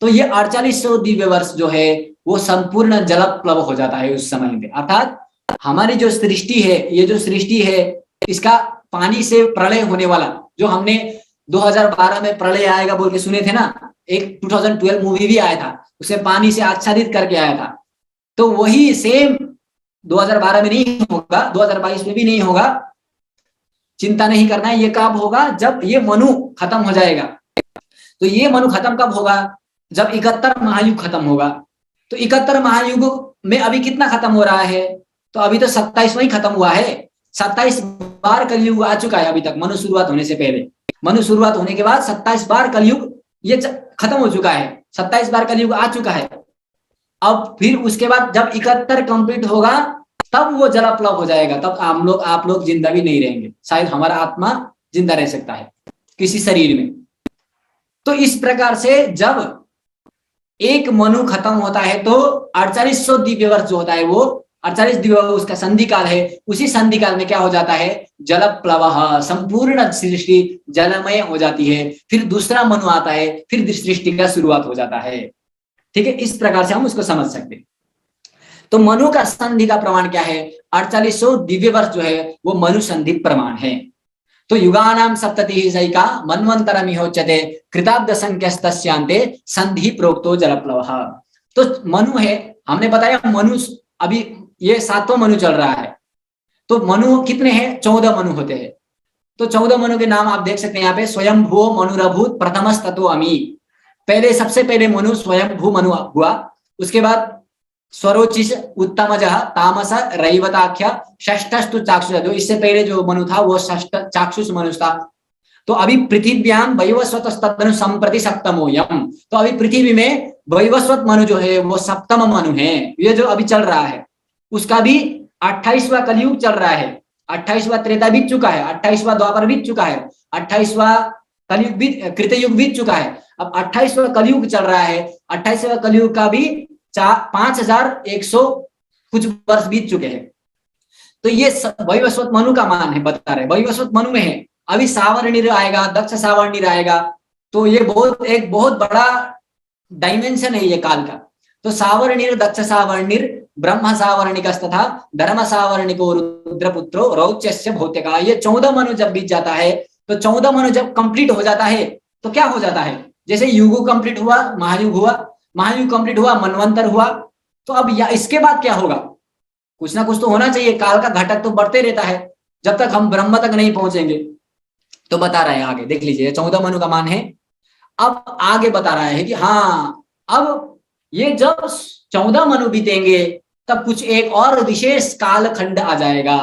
तो ये 4800 दिव्य वर्ष जो है वो संपूर्ण जल प्लव हो जाता है उस समय में, अर्थात हमारी जो सृष्टि है, ये जो सृष्टि है इसका पानी से प्रलय होने वाला, जो हमने 2012 में प्रलय आएगा बोल के सुने थे ना, एक 2012 मूवी भी आया था, उसे पानी से आच्छादित करके आया था। तो वही सेम 2012 में नहीं होगा, 2022 में भी नहीं होगा, चिंता नहीं करना है। ये कब होगा, जब ये मनु खत्म हो जाएगा। तो ये मनु खत्म कब होगा, जब 71 महायुग खत्म होगा। तो 71 महायुग में अभी कितना खत्म हो रहा है, तो अभी तो 27वां ही खत्म हुआ है, 27 बार कलयुग आ चुका है अभी तक, मनु शुरुआत होने से पहले। मनु शुरुआत होने के बाद 27 बार कलयुग ये खत्म हो चुका है, 27 बार कलयुग आ चुका है। अब फिर उसके बाद जब 71 कंप्लीट होगा तब वो जलाप्लव हो जाएगा, तब आप लोग जिंदा भी नहीं रहेंगे, शायद हमारा आत्मा जिंदा रह सकता है किसी शरीर में। तो इस प्रकार से जब एक मनु खत्म होता है तो 4800 दिव्य वर्ष जो होता है वो 48 दिव्य उसका संधि काल है, उसी संधि काल में क्या हो जाता है, जल प्लवः, संपूर्ण सृष्टि जलमय हो जाती है। फिर दूसरा मनु आता है, फिर सृष्टि का शुरुआत हो जाता है। ठीक है, इस प्रकार से हम उसको समझ सकते हैं। तो मनु का संधि का प्रमाण क्या है, 4800 दिव्य वर्ष जो है वो मनु संधि प्रमाण है। तो युगानाम सप्ततिः सैका मन्वन्तरमिहोच्यते कृताब्द संख्यस्तस्यान्ते संधि प्रोक्तो जलप्लवः। तो मनु है, हमने बताया मनु, अभी ये 7वां मनु चल रहा है। तो मनु कितने हैं, 14 मनु होते हैं। तो 14 मनु के नाम आप देख सकते हैं यहाँ पे, स्वयंभुवो मनुरभूत प्रथमस्ततो अमी। पहले सबसे पहले मनु स्वयंभू मनु हुआ, उसके बाद स्वरोचिष उत्तमजः तामस रैवताख्य षष्ठस्तु चाक्षुष, जो इससे पहले जो मनु था वो षष्ठ चाक्षुष मनु था। तो अभी पृथ्व्याम वैवस्वतस्तदनु संप्रति सप्तमो यम, तो अभी पृथ्वी में वैवस्वत मनु जो है वो सप्तम मनु है, ये जो अभी चल रहा है उसका भी 28वां कलयुग चल रहा है। 28वां त्रेता बीत चुका है, 28वां द्वापर बीत चुका है, 28वां कलयुग बीत कृतयुग बीत चुका है, अब 28वां कलयुग चल रहा है। 28वां कलयुग का भी 5100 कुछ वर्ष बीत चुके हैं। तो ये वैवस्वत मनु का मान है, बता रहे वैवस्वत मनु में है। अभी सावर्णिर आएगा, दक्ष सावर्णिर आएगा, तो ये एक बहुत बड़ा डायमेंशन है ये काल का। तो सावर्णिर दक्ष सावर्णिर ब्रह्म सावर्णिकस्तथा धर्म सावर्णिको रुद्रपुत्रो रौच्यस्य भौतिका, ये 14 मनु जब बीत जाता है, तो 14 मनु जब कंप्लीट हो जाता है तो क्या हो जाता है, जैसे युग कंप्लीट हुआ, महायुग हुआ, महायुग कंप्लीट हुआ, मनवंतर हुआ, तो अब इसके बाद क्या होगा, कुछ ना कुछ तो होना चाहिए। काल का घटक तो बढ़ते रहता है जब तक हम ब्रह्म तक नहीं पहुंचेंगे। तो बता रहा है आगे, देख लीजिए 14 मनु का मान है। अब आगे बता रहा है कि हाँ, अब ये जब 14 मनु बीतेंगे तब कुछ एक और विशेष काल खंड आ जाएगा।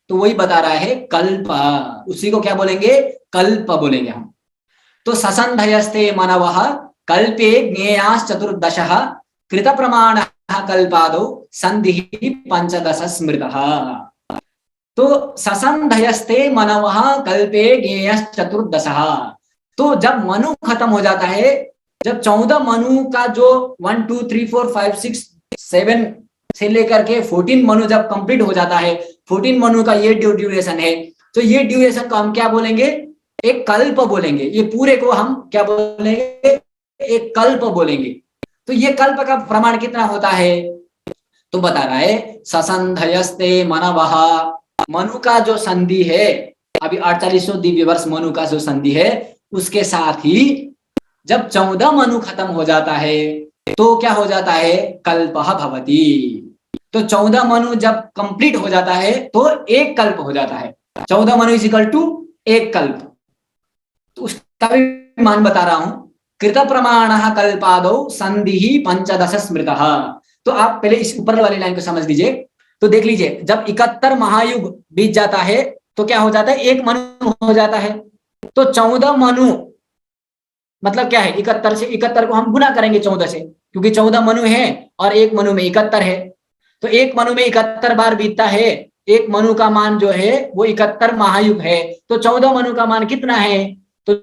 तो वही बता रहा है कल्प, उसी को क्या बोलेंगे, कल्प बोलेंगे हम। तो ससंधयस्ते मनवः कल्पे ज्ञेयाश्चतुर्दशः कृत प्रमाण कल्पादौ संधि 15 स्मृतः। तो ससंधयस्ते मनवः कल्पे ज्ञेयश्चतुर्दशः, तो जब मनु खत्म हो जाता है, जब 14 मनु का जो 1 2 3 4 5 6 7 से लेकर के 14 मनु जब कंप्लीट हो जाता है, 14 मनु का ये ड्यूरेशन है, तो ये ड्यूरेशन को हम क्या बोलेंगे, एक कल्प बोलेंगे। ये पूरे को हम क्या बोलेंगे, एक कल्प बोलेंगे। तो ये कल्प का प्रमाण कितना होता है, तो बता रहा है ससंधयस्ते मनवः, मनु का जो संधि है, अभी 4800 दिव्य वर्ष मनु का जो संधि है, उसके साथ ही जब 14 मनु खत्म हो जाता है तो क्या हो जाता है, कल्पः भवति। तो 14 मनु जब कंप्लीट हो जाता है तो एक कल्प हो जाता है। 14 मनु इज इक्वल टू एक कल्प। तो उसका भी मान बता रहा हूं, कृत प्रमाणः कल्पादौ संधि 15 स्मृतः। तो आप पहले इस ऊपर वाली लाइन को समझ लीजिए। तो देख लीजिए, जब 71 महायुग बीत जाता है तो क्या हो जाता है, एक मनु हो जाता है। तो 14 मनु मतलब क्या है, 71 से 71 को हम गुना करेंगे 14 से, क्योंकि 14 मनु है और एक मनु में 71 है। तो एक मनु में 71 बार बीतता है, एक मनु का मान जो है वो 71 महायुग है। तो 14 मनु का मान कितना है, तो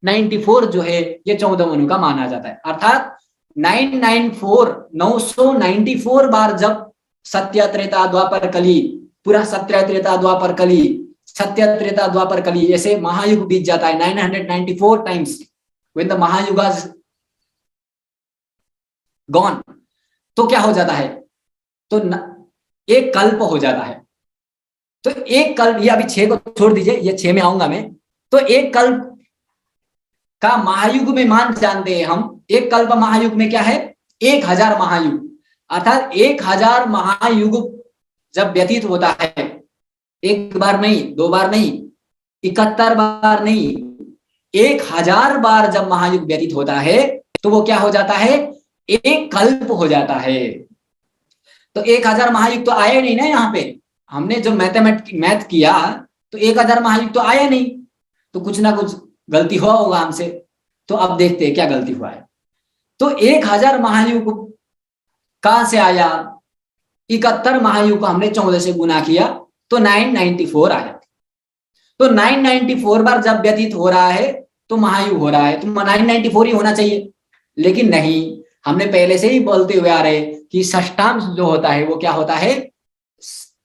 994 जो है ये 14 मनु का माना जाता है। अर्थात 994 बार जब सत्य त्रेता द्वापर कली, पूरा सत्य त्रेता द्वापर कली, सत्य त्रेता द्वापर कली ऐसे महायुग बीत जाता है 994 times when the mahayuga is gone, तो क्या हो जाता है, तो एक कल्प हो जाता है। तो एक कल्प, ये अभी 6 को छोड़ दीजिए, ये 6 में आऊंगा मैं। तो एक कल्प का महायुग में मान जानते हैं हम, एक कल्प महायुग में क्या है, 1000 महायुग, अर्थात 1000 महायुग जब व्यतीत होता है, एक बार नहीं, 2 बार नहीं, 71 बार नहीं, 1000 बार जब महायुग व्यतीत होता है तो वो क्या हो जाता है, एक कल्प हो जाता है। तो 1000 महायुग तो आए नहीं ना, यहाँ पे हमने जो मैथ किया तो 1000 महायुग तो आया नहीं, तो कुछ ना कुछ गलती हुआ होगा हमसे। तो अब देखते हैं क्या गलती हुआ है। तो 1000 महायुग कहां से आया, 71 महायुग को हमने 14 से गुना किया तो 994 आया। तो 994 बार जब व्यतीत हो रहा है तो महायुग हो रहा है, तो 994 ही होना चाहिए, लेकिन नहीं, हमने पहले से ही बोलते हुए आ रहे कि षष्ठांश जो होता है वो क्या होता है,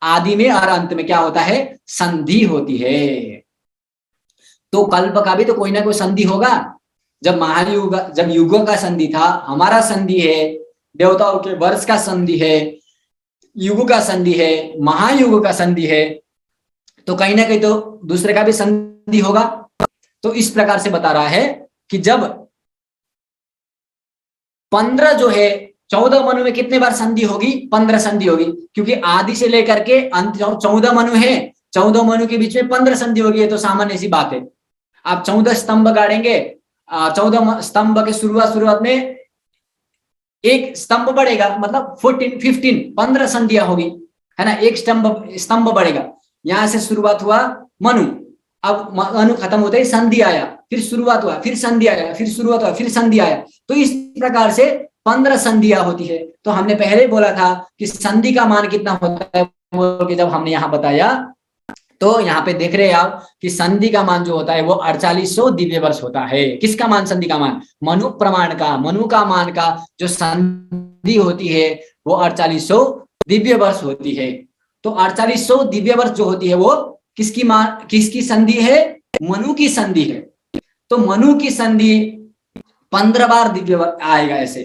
आदि में और अंत में क्या होता है, संधि होती है। तो कल्प का भी तो कोई ना कोई संधि होगा। जब महायुग, जब युगों का संधि था, हमारा संधि है, देवताओं के वर्ष का संधि है, युग का संधि है, महायुग का संधि है, तो कहीं ना कहीं तो दूसरे का भी संधि होगा। तो इस प्रकार से बता रहा है कि जब 15 जो है, 14 मनु में कितने बार संधि होगी, 15 संधि होगी, क्योंकि आदि से लेकर के अंत 14 मनु है, 14 मनु के बीच में 15 संधि होगी, ये तो सामान्य सी बात है। आप 14 स्तंभ गाड़ेंगे, 14 स्तंभ के शुरुआत में एक स्तंभ बढ़ेगा, मतलब 15 संधियां होगी, है ना, एक स्तंभ बढ़ेगा। यहां से शुरुआत हुआ मनु, अब मनु खत्म होते ही संधि आया, फिर शुरुआत हुआ, फिर संधि आया, फिर शुरुआत हुआ, फिर संधि आया। तो इस प्रकार से 15 संधियां होती है। तो हमने पहले बोला था कि संधि का मान कितना होता है, बोल के जब हमने यहाँ बताया, तो यहाँ पे देख रहे हैं आप कि संधि का मान जो होता है वो 4800 दिव्य वर्ष होता है। किसका मान, संधि का मान, मनु प्रमाण का, मनु का मान का जो संधि होती है वो 4800 दिव्य वर्ष होती है। तो 4800 दिव्य वर्ष जो होती है वो किसकी संधि है, मनु की संधि है। तो मनु की संधि 15 बार दिव्य वर्ष आएगा ऐसे।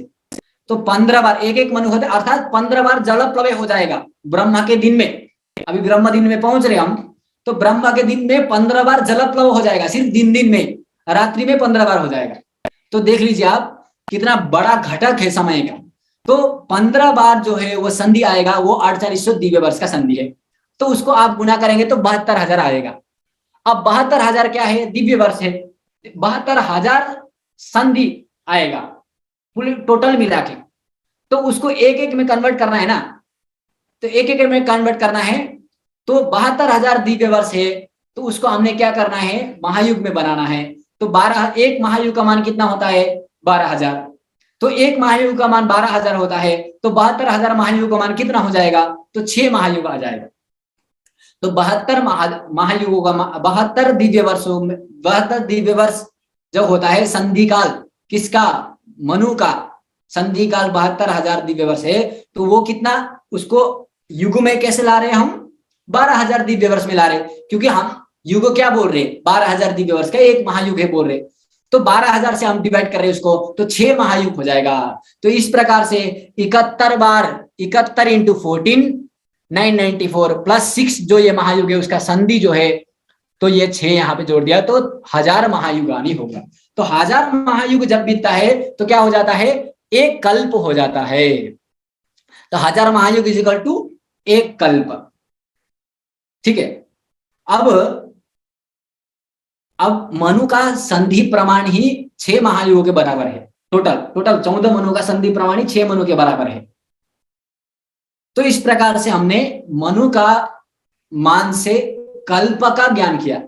तो 15 बार, एक मनु होता है, अर्थात 15 बार जल प्रलय हो जाएगा ब्रह्मा के दिन में। अभी ब्रह्मा दिन में पहुंच रहे हम, तो ब्रह्मा के दिन में 15 बार जलप्लव हो जाएगा, सिर्फ दिन में, रात्रि में 15 बार हो जाएगा। तो देख लीजिए आप कितना बड़ा घटक है समय का। तो 15 बार जो है वो संधि आएगा, वो 4800 दिव्य वर्ष का संधि है। तो उसको आप गुना करेंगे तो 72,000 आएगा। अब 72,000 क्या है, दिव्य वर्ष है, 72,000 संधि आएगा पूरी टोटल मिला के। तो उसको एक में कन्वर्ट करना है ना, तो एक में कन्वर्ट करना है। तो 72,000 दिव्य वर्ष है, तो उसको हमने क्या करना है, महायुग में बनाना है। तो 12, एक महायुग का मान कितना होता है, 12,000। तो एक महायुग का मान 12,000 होता है, तो 72,000 महायुग का मान कितना हो जाएगा, तो 6 महायुग आ जाएगा। तो 72 महायुगों का 72 दिव्य वर्षों में, 72 दिव्य वर्ष जब होता है संधि काल, किसका, मनु का संधि काल 72,000 दिव्य वर्ष है। तो वो कितना, उसको युग में कैसे ला रहे हैं हम, 12,000 दिव्य वर्ष में ला रहे, क्योंकि हम युग क्या बोल रहे, 12,000 दिव्य वर्ष का एक महायुग है बोल रहे। तो 12,000 से हम डिवाइड कर रहे हैं उसको, तो 6 महायुग हो जाएगा। तो इस प्रकार से 71 बार, 71 इंटू 14 994 प्लस 6 जो ये महायुग है उसका संधि जो है, तो ये 6 यहाँ पे जोड़ दिया तो 1000 महायुगानी होगा। तो 1000 महायुग जब बीतता है तो क्या हो जाता है, एक कल्प हो जाता है। तो 1000 महायुग इज इक्वल टू एक कल्प। ठीक है। अब मनु का संधि प्रमाण ही 6 महायुगों के बराबर है। टोटल 14 मनु का संधि प्रमाण ही 6 मनु के बराबर है। तो इस प्रकार से हमने मनु का मान से कल्प का ज्ञान किया।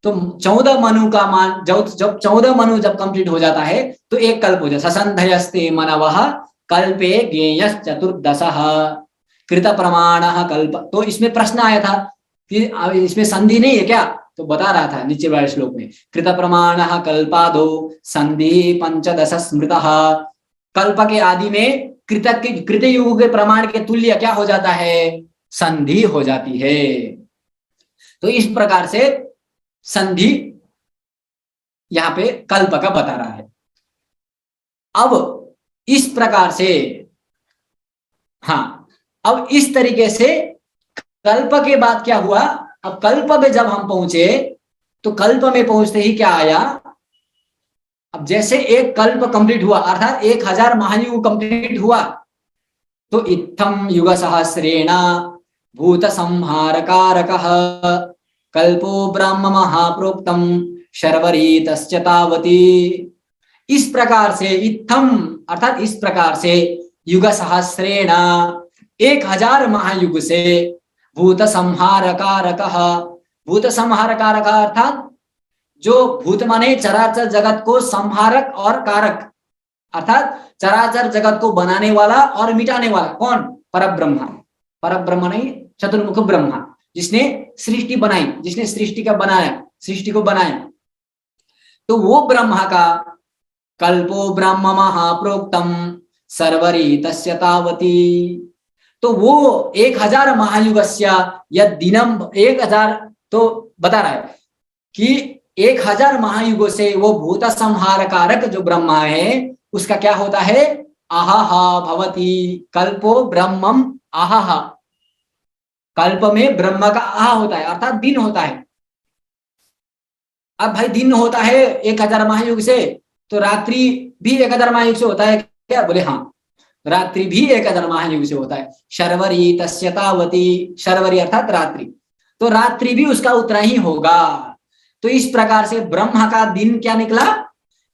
तो 14 मनु का मान जब 14 मनु जब कंप्लीट हो जाता है तो एक कल्प हो जाता है। ससंधयस्ते मनवः कल्पे ज्ञेयः चतुर्दशः कृत प्रमाणः कल्प। तो इसमें प्रश्न आया था कि इसमें संधि नहीं है क्या, तो बता रहा था नीचे वाले श्लोक में, कृत प्रमाण कल्पादो संधि पंचदश स्मृत। कल्प के आदि में कृत युग के प्रमाण के तुल्य क्या हो जाता है, संधि हो जाती है। तो इस प्रकार से संधि यहां पे कल्प का बता रहा है। अब इस प्रकार से, हाँ, अब इस तरीके से कल्प के बाद क्या हुआ, अब कल्प में जब हम पहुंचे तो कल्प में पहुंचते ही क्या आया, अब जैसे एक कल्प कंप्लीट हुआ अर्थात 1000 महायुग कंप्लीट हुआ, तो इत्थम युग सहस्रेण भूत संहार कारकः कल्पो ब्रह्म महाप्रोक्तम शर्वरीतश्च तावती। इस प्रकार से इत्थम अर्थात इस प्रकार से युग सहस्रेण 1000 महायुग से भूत संहार कारकः, भूत संहार कारक अर्थात जो भूत माने चराचर जगत को संहारक और कारक अर्थात चराचर जगत को बनाने वाला और मिटाने वाला कौन, परब्रह्म। परब्रह्म नहीं, चतुर्मुख ब्रह्मा, जिसने सृष्टि बनाई, जिसने सृष्टि का बनाया, सृष्टि को बनाया, तो वो ब्रह्मा का कल्पो ब्रह्म महाप्रोक्तम सर्वरीतस्य तावती। तो वो 1000 महायुगस्य यद दिनम 1000, तो बता रहा है कि 1000 महायुगों से वो भूत संहार कारक जो ब्रह्मा है उसका क्या होता है, आहा भवती कल्पो ब्रह्मम आहा, कल्प में ब्रह्म का आहा होता है अर्थात दिन होता है। अब भाई दिन होता है 1000 महायुग से, तो रात्रि भी 1000 महायुग से होता है क्या, बोले हाँ, रात्रि भी 1000 महायुग से होता है। शर्वरी तस्य तावती, शर्वरी अर्थात रात्रि, तो रात्रि भी उसका उतना ही होगा। तो इस प्रकार से ब्रह्मा का दिन क्या निकला,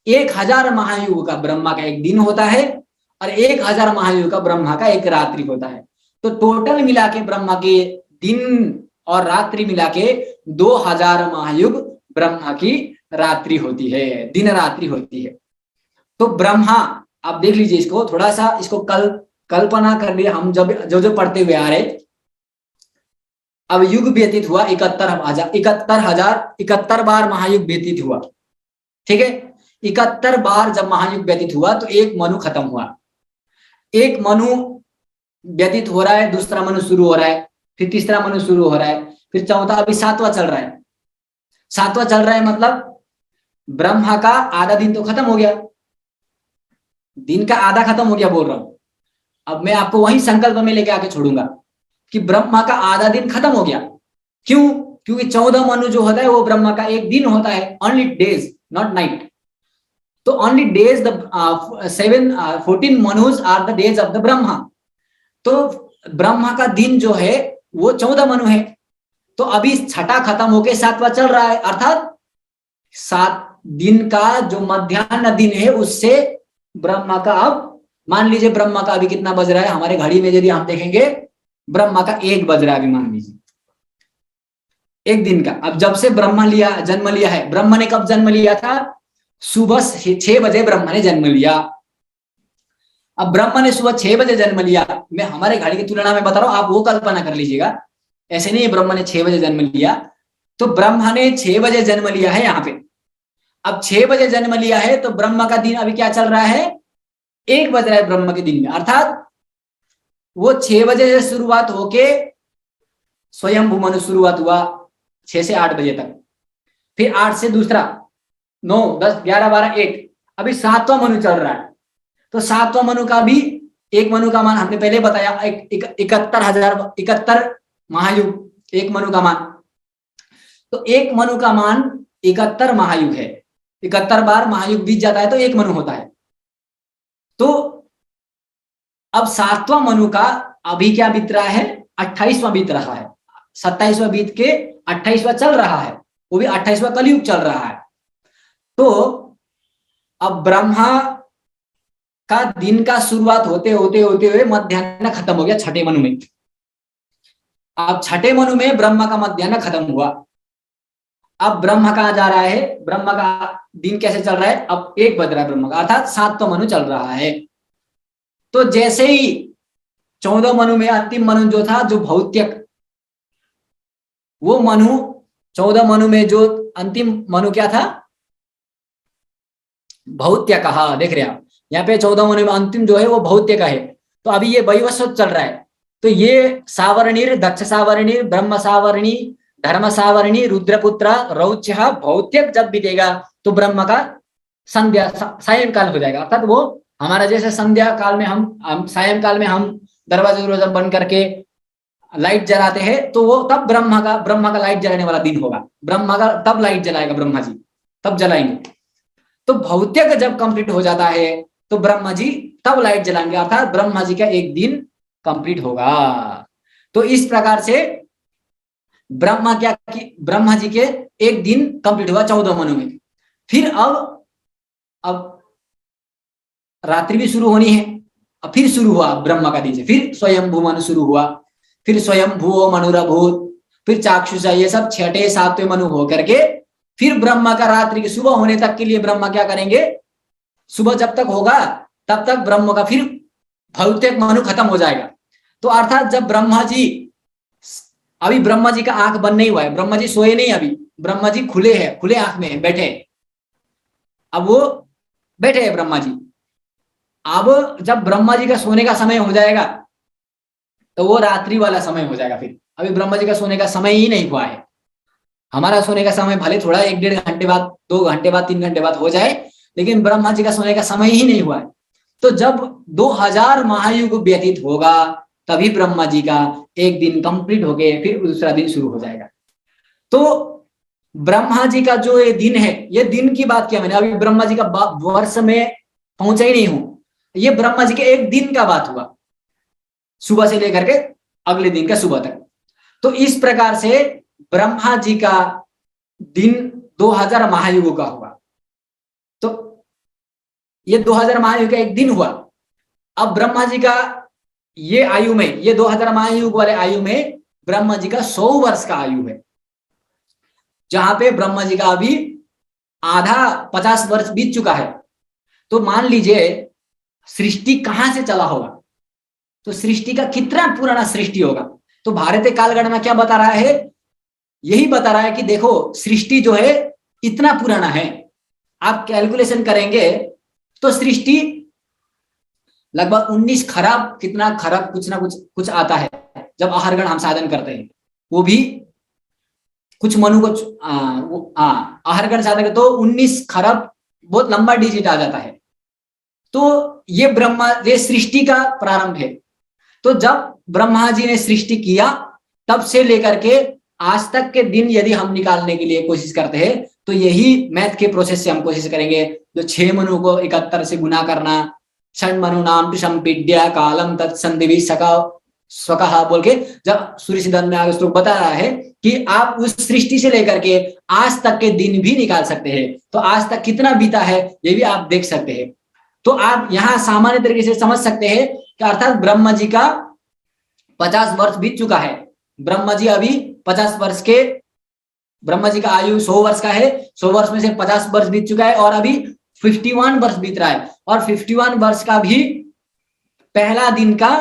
1000 महायुग का ब्रह्मा का एक दिन होता है और 1000 महायुग का ब्रह्मा का एक रात्रि होता है। तो टोटल मिला के ब्रह्मा के दिन और रात्रि मिला के 2000 महायुग ब्रह्मा की रात्रि होती है, दिन रात्रि होती है। तो ब्रह्मा, आप देख लीजिए इसको थोड़ा सा, इसको कल्पना कर लिए हम जब जो पढ़ते हुए आ रहे। अब युग व्यतीत हुआ 71 बार महायुग व्यतीत हुआ, ठीक है। 71 बार जब महायुग व्यतीत हुआ तो एक मनु खत्म हुआ, एक मनु व्यतीत हो रहा है, दूसरा मनु शुरू हो रहा है, फिर तीसरा मनु शुरू हो रहा है, फिर चौथा, अभी 7वां चल रहा है। 7वां चल रहा है मतलब ब्रह्मा का आधा दिन तो खत्म हो गया, दिन का आधा खत्म हो गया बोल रहा हूं। अब मैं आपको वही संकल्प में लेके आके छोड़ूंगा कि ब्रह्मा का आधा दिन खत्म हो गया। क्यों, क्योंकि 14 मनु जो होता है वो ब्रह्मा का एक दिन होता है, ओनली डेज नॉट नाइट। तो ओनली डेज, द 14 मनुज are the days of the Brahma. तो ब्रह्मा का दिन जो है वो 14 मनु है। तो अभी छठा खत्म होके 7वां चल रहा है, अर्थात 7 दिन का जो मध्याह्न दिन है उससे ब्रह्मा का, अब मान लीजिए ब्रह्मा का अभी कितना बज रहा है, हमारे घड़ी में यदि हम देखेंगे ब्रह्मा का 1 बज रहा है, अभी मान लीजिए एक दिन का। अब जब से ब्रह्मा जन्म लिया है, ब्रह्मा ने कब जन्म लिया था, सुबह 6 बजे ब्रह्मा ने जन्म लिया। अब ब्रह्मा ने सुबह 6 बजे जन्म लिया, मैं हमारे घड़ी की तुलना में बता रहा हूं, आप वो कल्पना कर लीजिएगा, ऐसे नहीं ब्रह्मा ने 6 बजे जन्म लिया। तो ब्रह्मा ने 6 बजे जन्म लिया है यहाँ पे। अब 6 बजे जन्म लिया है तो ब्रह्मा का दिन अभी क्या चल रहा है, 1 बज रहा है ब्रह्मा के दिन में, अर्थात वो 6 बजे से शुरुआत होके स्वयंभू मनु शुरुआत हुआ 6 से 8 बजे तक, फिर 8 से दूसरा 9 10 11 12 1, अभी 7वां मनु चल रहा है। तो 7वां मनु का भी, एक मनु का मान हमने पहले बताया 71 महायुग एक मनु का मान। तो एक मनु का मान 71 महायुग है, 71 बार महायुग बीत जाता है तो एक मनु होता है। तो अब 7वां मनु का अभी क्या बीत रहा है, 28वां बीत रहा है, 27वां बीत के 28वां चल रहा है, वो भी 28वां कलयुग चल रहा है। तो अब ब्रह्मा का दिन का शुरुआत होते होते होते हुए मध्याह्न खत्म हो गया छठे मनु में। अब छठे मनु में ब्रह्मा का मध्याह्न खत्म हुआ, अब ब्रह्मा कहां जा रहा है, ब्रह्मा का दिन कैसे चल रहा है, अब 1 बज रहा है ब्रह्मा का, अर्थात 7वां मनु चल रहा है। तो जैसे ही 14 मनु में अंतिम मनु जो था, जो भौतिक, वो मनु 14 मनु में जो अंतिम मनु क्या था? भौत्य कहा। देख रहे हैं आप यहाँ पे 14 मनु में अंतिम जो है वो भौत्य का है। तो अभी ये वैवस्वत चल रहा है। तो ये सावर्णिर, दक्ष सावर्णिर, ब्रह्म सावर्णी, धर्म सावर्णी, रुद्रपुत्र, रौच्य, भौत्य जब बीतेगा तो ब्रह्म का संध्या सायंकाल हो जाएगा। अर्थात वो हमारा जैसे संध्या काल में हम सायंकाल में हम दरवाजा बंद करके लाइट जलाते हैं, तो वो तब ब्रह्मा का लाइट जलाने वाला दिन होगा। ब्रह्मा का तब लाइट जलाएगा, ब्रह्मा जी तब जलाएंगे। तो भौतिक जब कंप्लीट हो जाता है तो ब्रह्मा जी तब लाइट जलाएंगे, अर्थात ब्रह्मा जी का एक दिन कंप्लीट होगा। तो इस प्रकार से ब्रह्मा जी के एक दिन कंप्लीट हुआ 14 मनु में। फिर अब रात्रि भी शुरू होनी है। अब फिर शुरू हुआ ब्रह्मा का दिन से, फिर स्वयंभू मनु शुरू हुआ, फिर स्वयंभू मनुरभूत, फिर चाक्षुषा, ये सब 6ठे 7वें मनु होकर के फिर ब्रह्मा का रात्रि की सुबह होने तक के लिए ब्रह्मा क्या करेंगे? सुबह जब तक होगा तब तक ब्रह्म का फिर भौतिक मनु खत्म हो जाएगा। तो अर्थात जब ब्रह्मा जी, अभी ब्रह्मा जी का आंख बंद नहीं हुआ है, ब्रह्मा जी सोए नहीं, अभी ब्रह्मा जी खुले हैं, खुले आंख में बैठे। अब वो बैठे हैं ब्रह्मा जी। अब जब ब्रह्मा जी का सोने का समय हो जाएगा तो वो रात्रि वाला समय हो जाएगा। फिर अभी ब्रह्मा जी का सोने का समय ही नहीं हुआ है। हमारा सोने का समय भले थोड़ा 1-1.5 घंटे बाद, 2 घंटे बाद, 3 घंटे बाद हो जाए, लेकिन ब्रह्मा जी का सोने का समय ही नहीं हुआ है। तो जब 2000 महायुग व्यतीत होगा तभी ब्रह्मा जी का एक दिन कंप्लीट हो गए, फिर दूसरा दिन शुरू हो जाएगा। तो ब्रह्मा जी का जो ये दिन है, ये दिन की बात किया मैंने, अभी ब्रह्मा जी का वर्ष में पहुंचा ही नहीं हूं, ये ब्रह्मा जी के एक दिन का बात हुआ, सुबह से लेकर के अगले दिन का सुबह तक। तो इस प्रकार से ब्रह्मा जी का दिन 2000 महायुग का हुआ। तो ये 2000 महायुग का एक दिन हुआ। अब ब्रह्मा जी का ये आयु में, ये 2000 महायुग वाले आयु में ब्रह्मा जी का 100 वर्ष का आयु है, जहां पे ब्रह्मा जी का अभी आधा 50 वर्ष बीत चुका है। तो मान लीजिए सृष्टि कहां से चला होगा, तो सृष्टि का कितना पुराना सृष्टि होगा। तो भारतीय कालगणना क्या बता रहा है? यही बता रहा है कि देखो सृष्टि जो है इतना पुराना है। आप कैलकुलेशन करेंगे तो सृष्टि लगभग 19 खरब, कितना खरब कुछ ना कुछ आता है जब आहारगण हम साधन करते हैं, वो भी कुछ मनु को आहारगण साधन तो 19 खरब, बहुत लंबा डिजिट आ जाता है। तो ये सृष्टि का प्रारंभ है। तो जब ब्रह्मा जी ने सृष्टि किया तब से लेकर के आज तक के दिन यदि हम निकालने के लिए कोशिश करते हैं तो यही मैथ के प्रोसेस से हम कोशिश करेंगे। जो 6 मनु को 71 से गुना करना, षण मनु नाम संपीड्य कालम तत्संदिवि स्वकहा बोल के जब सूर्य सिद्धांत में आगे श्लोक बता रहा है कि आप उस सृष्टि से लेकर के आज तक के दिन भी निकाल सकते हैं। तो आज तक कितना बीता है ये भी आप देख सकते हैं। तो आप यहाँ सामान्य तरीके से समझ सकते हैं कि अर्थात ब्रह्मा जी का 50 वर्ष बीत चुका है। ब्रह्मा जी अभी 50 वर्ष के, ब्रह्मा जी का आयु 100 वर्ष का है, 100 वर्ष में से 50 वर्ष बीत चुका है और अभी 51 वर्ष बीत रहा है। और 51 वर्ष का भी पहला दिन का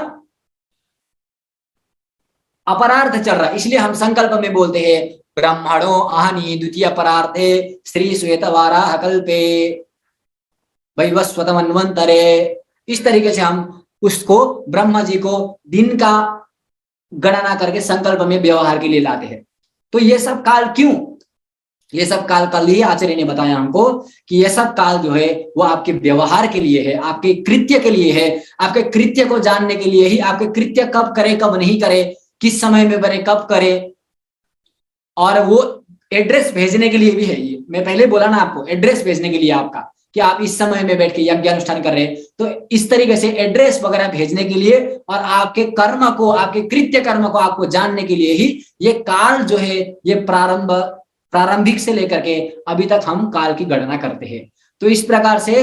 अपरार्ध चल रहा है। इसलिए हम संकल्प में बोलते हैं ब्रह्मणो आहनि द्वितीय अपरार्धे श्री श्वेतवाराह कल्पे वैवस्वत मन्वंतरे। इस तरीके से हम उसको ब्रह्मा जी को दिन का गणना करके संकल्प में व्यवहार के लिए लाते हैं। तो ये सब काल क्यों? ये सब काल कल ही आचार्य ने बताया हमको कि ये सब काल जो है वो आपके व्यवहार के लिए है, आपके कृत्य के लिए है, आपके कृत्य को जानने के लिए ही, आपके कृत्य कब करे कब नहीं करे, किस समय में करे कब करे, और वो एड्रेस भेजने के लिए भी है। ये मैं पहले बोला ना आपको, एड्रेस भेजने के लिए आपका कि आप इस समय में बैठ के यज्ञ अनुष्ठान कर रहे हैं, तो इस तरीके से एड्रेस वगैरह भेजने के लिए और आपके कर्म को, आपके कृत्य कर्म को आपको जानने के लिए ही ये काल जो है ये प्रारंभिक से लेकर के अभी तक हम काल की गणना करते हैं। तो इस प्रकार से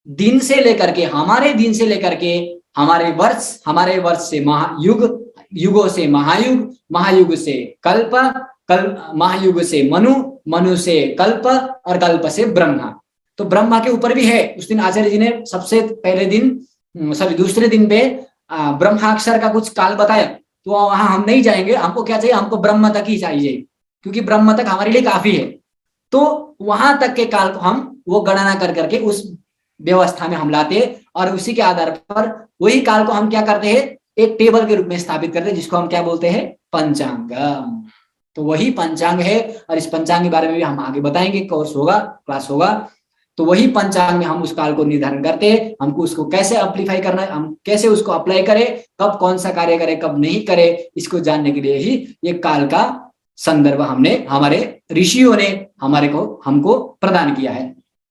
दिन से लेकर के, हमारे दिन से लेकर के हमारे वर्ष से महायुग, युगों से महायुग, महायुग से कल्प, महायुग से मनु, मनु से कल्प और कल्प से ब्रह्मा। तो ब्रह्मा के ऊपर भी है। उस दिन आचार्य जी ने सबसे पहले दिन, दूसरे दिन पे ब्रह्माक्षर का कुछ काल बताया। तो वहां हम नहीं जाएंगे, हमको क्या चाहिए, हमको ब्रह्म तक ही चाहिए, क्योंकि ब्रह्म तक हमारे लिए काफी है। तो वहां तक के काल को हम वो गणना कर करके उस व्यवस्था में हम लाते हैं, और उसी के आधार पर वही काल को हम क्या करते हैं, एक टेबल के रूप में स्थापित करते हैं, जिसको हम क्या बोलते हैं, पंचांग। तो वही पंचांग है, और इस पंचांग के बारे में भी हम आगे बताएंगे, कोर्स होगा, क्लास होगा। तो वही पंचांग में हम उस काल को निर्धारण करते हैं, हमको उसको कैसे अप्लीफाई करना है, हम कैसे उसको अप्लाई करें, कब कौन सा कार्य करें, कब नहीं करें, इसको जानने के लिए ही ये काल का संदर्भ हमने, हमारे ऋषियों ने हमको प्रदान किया है।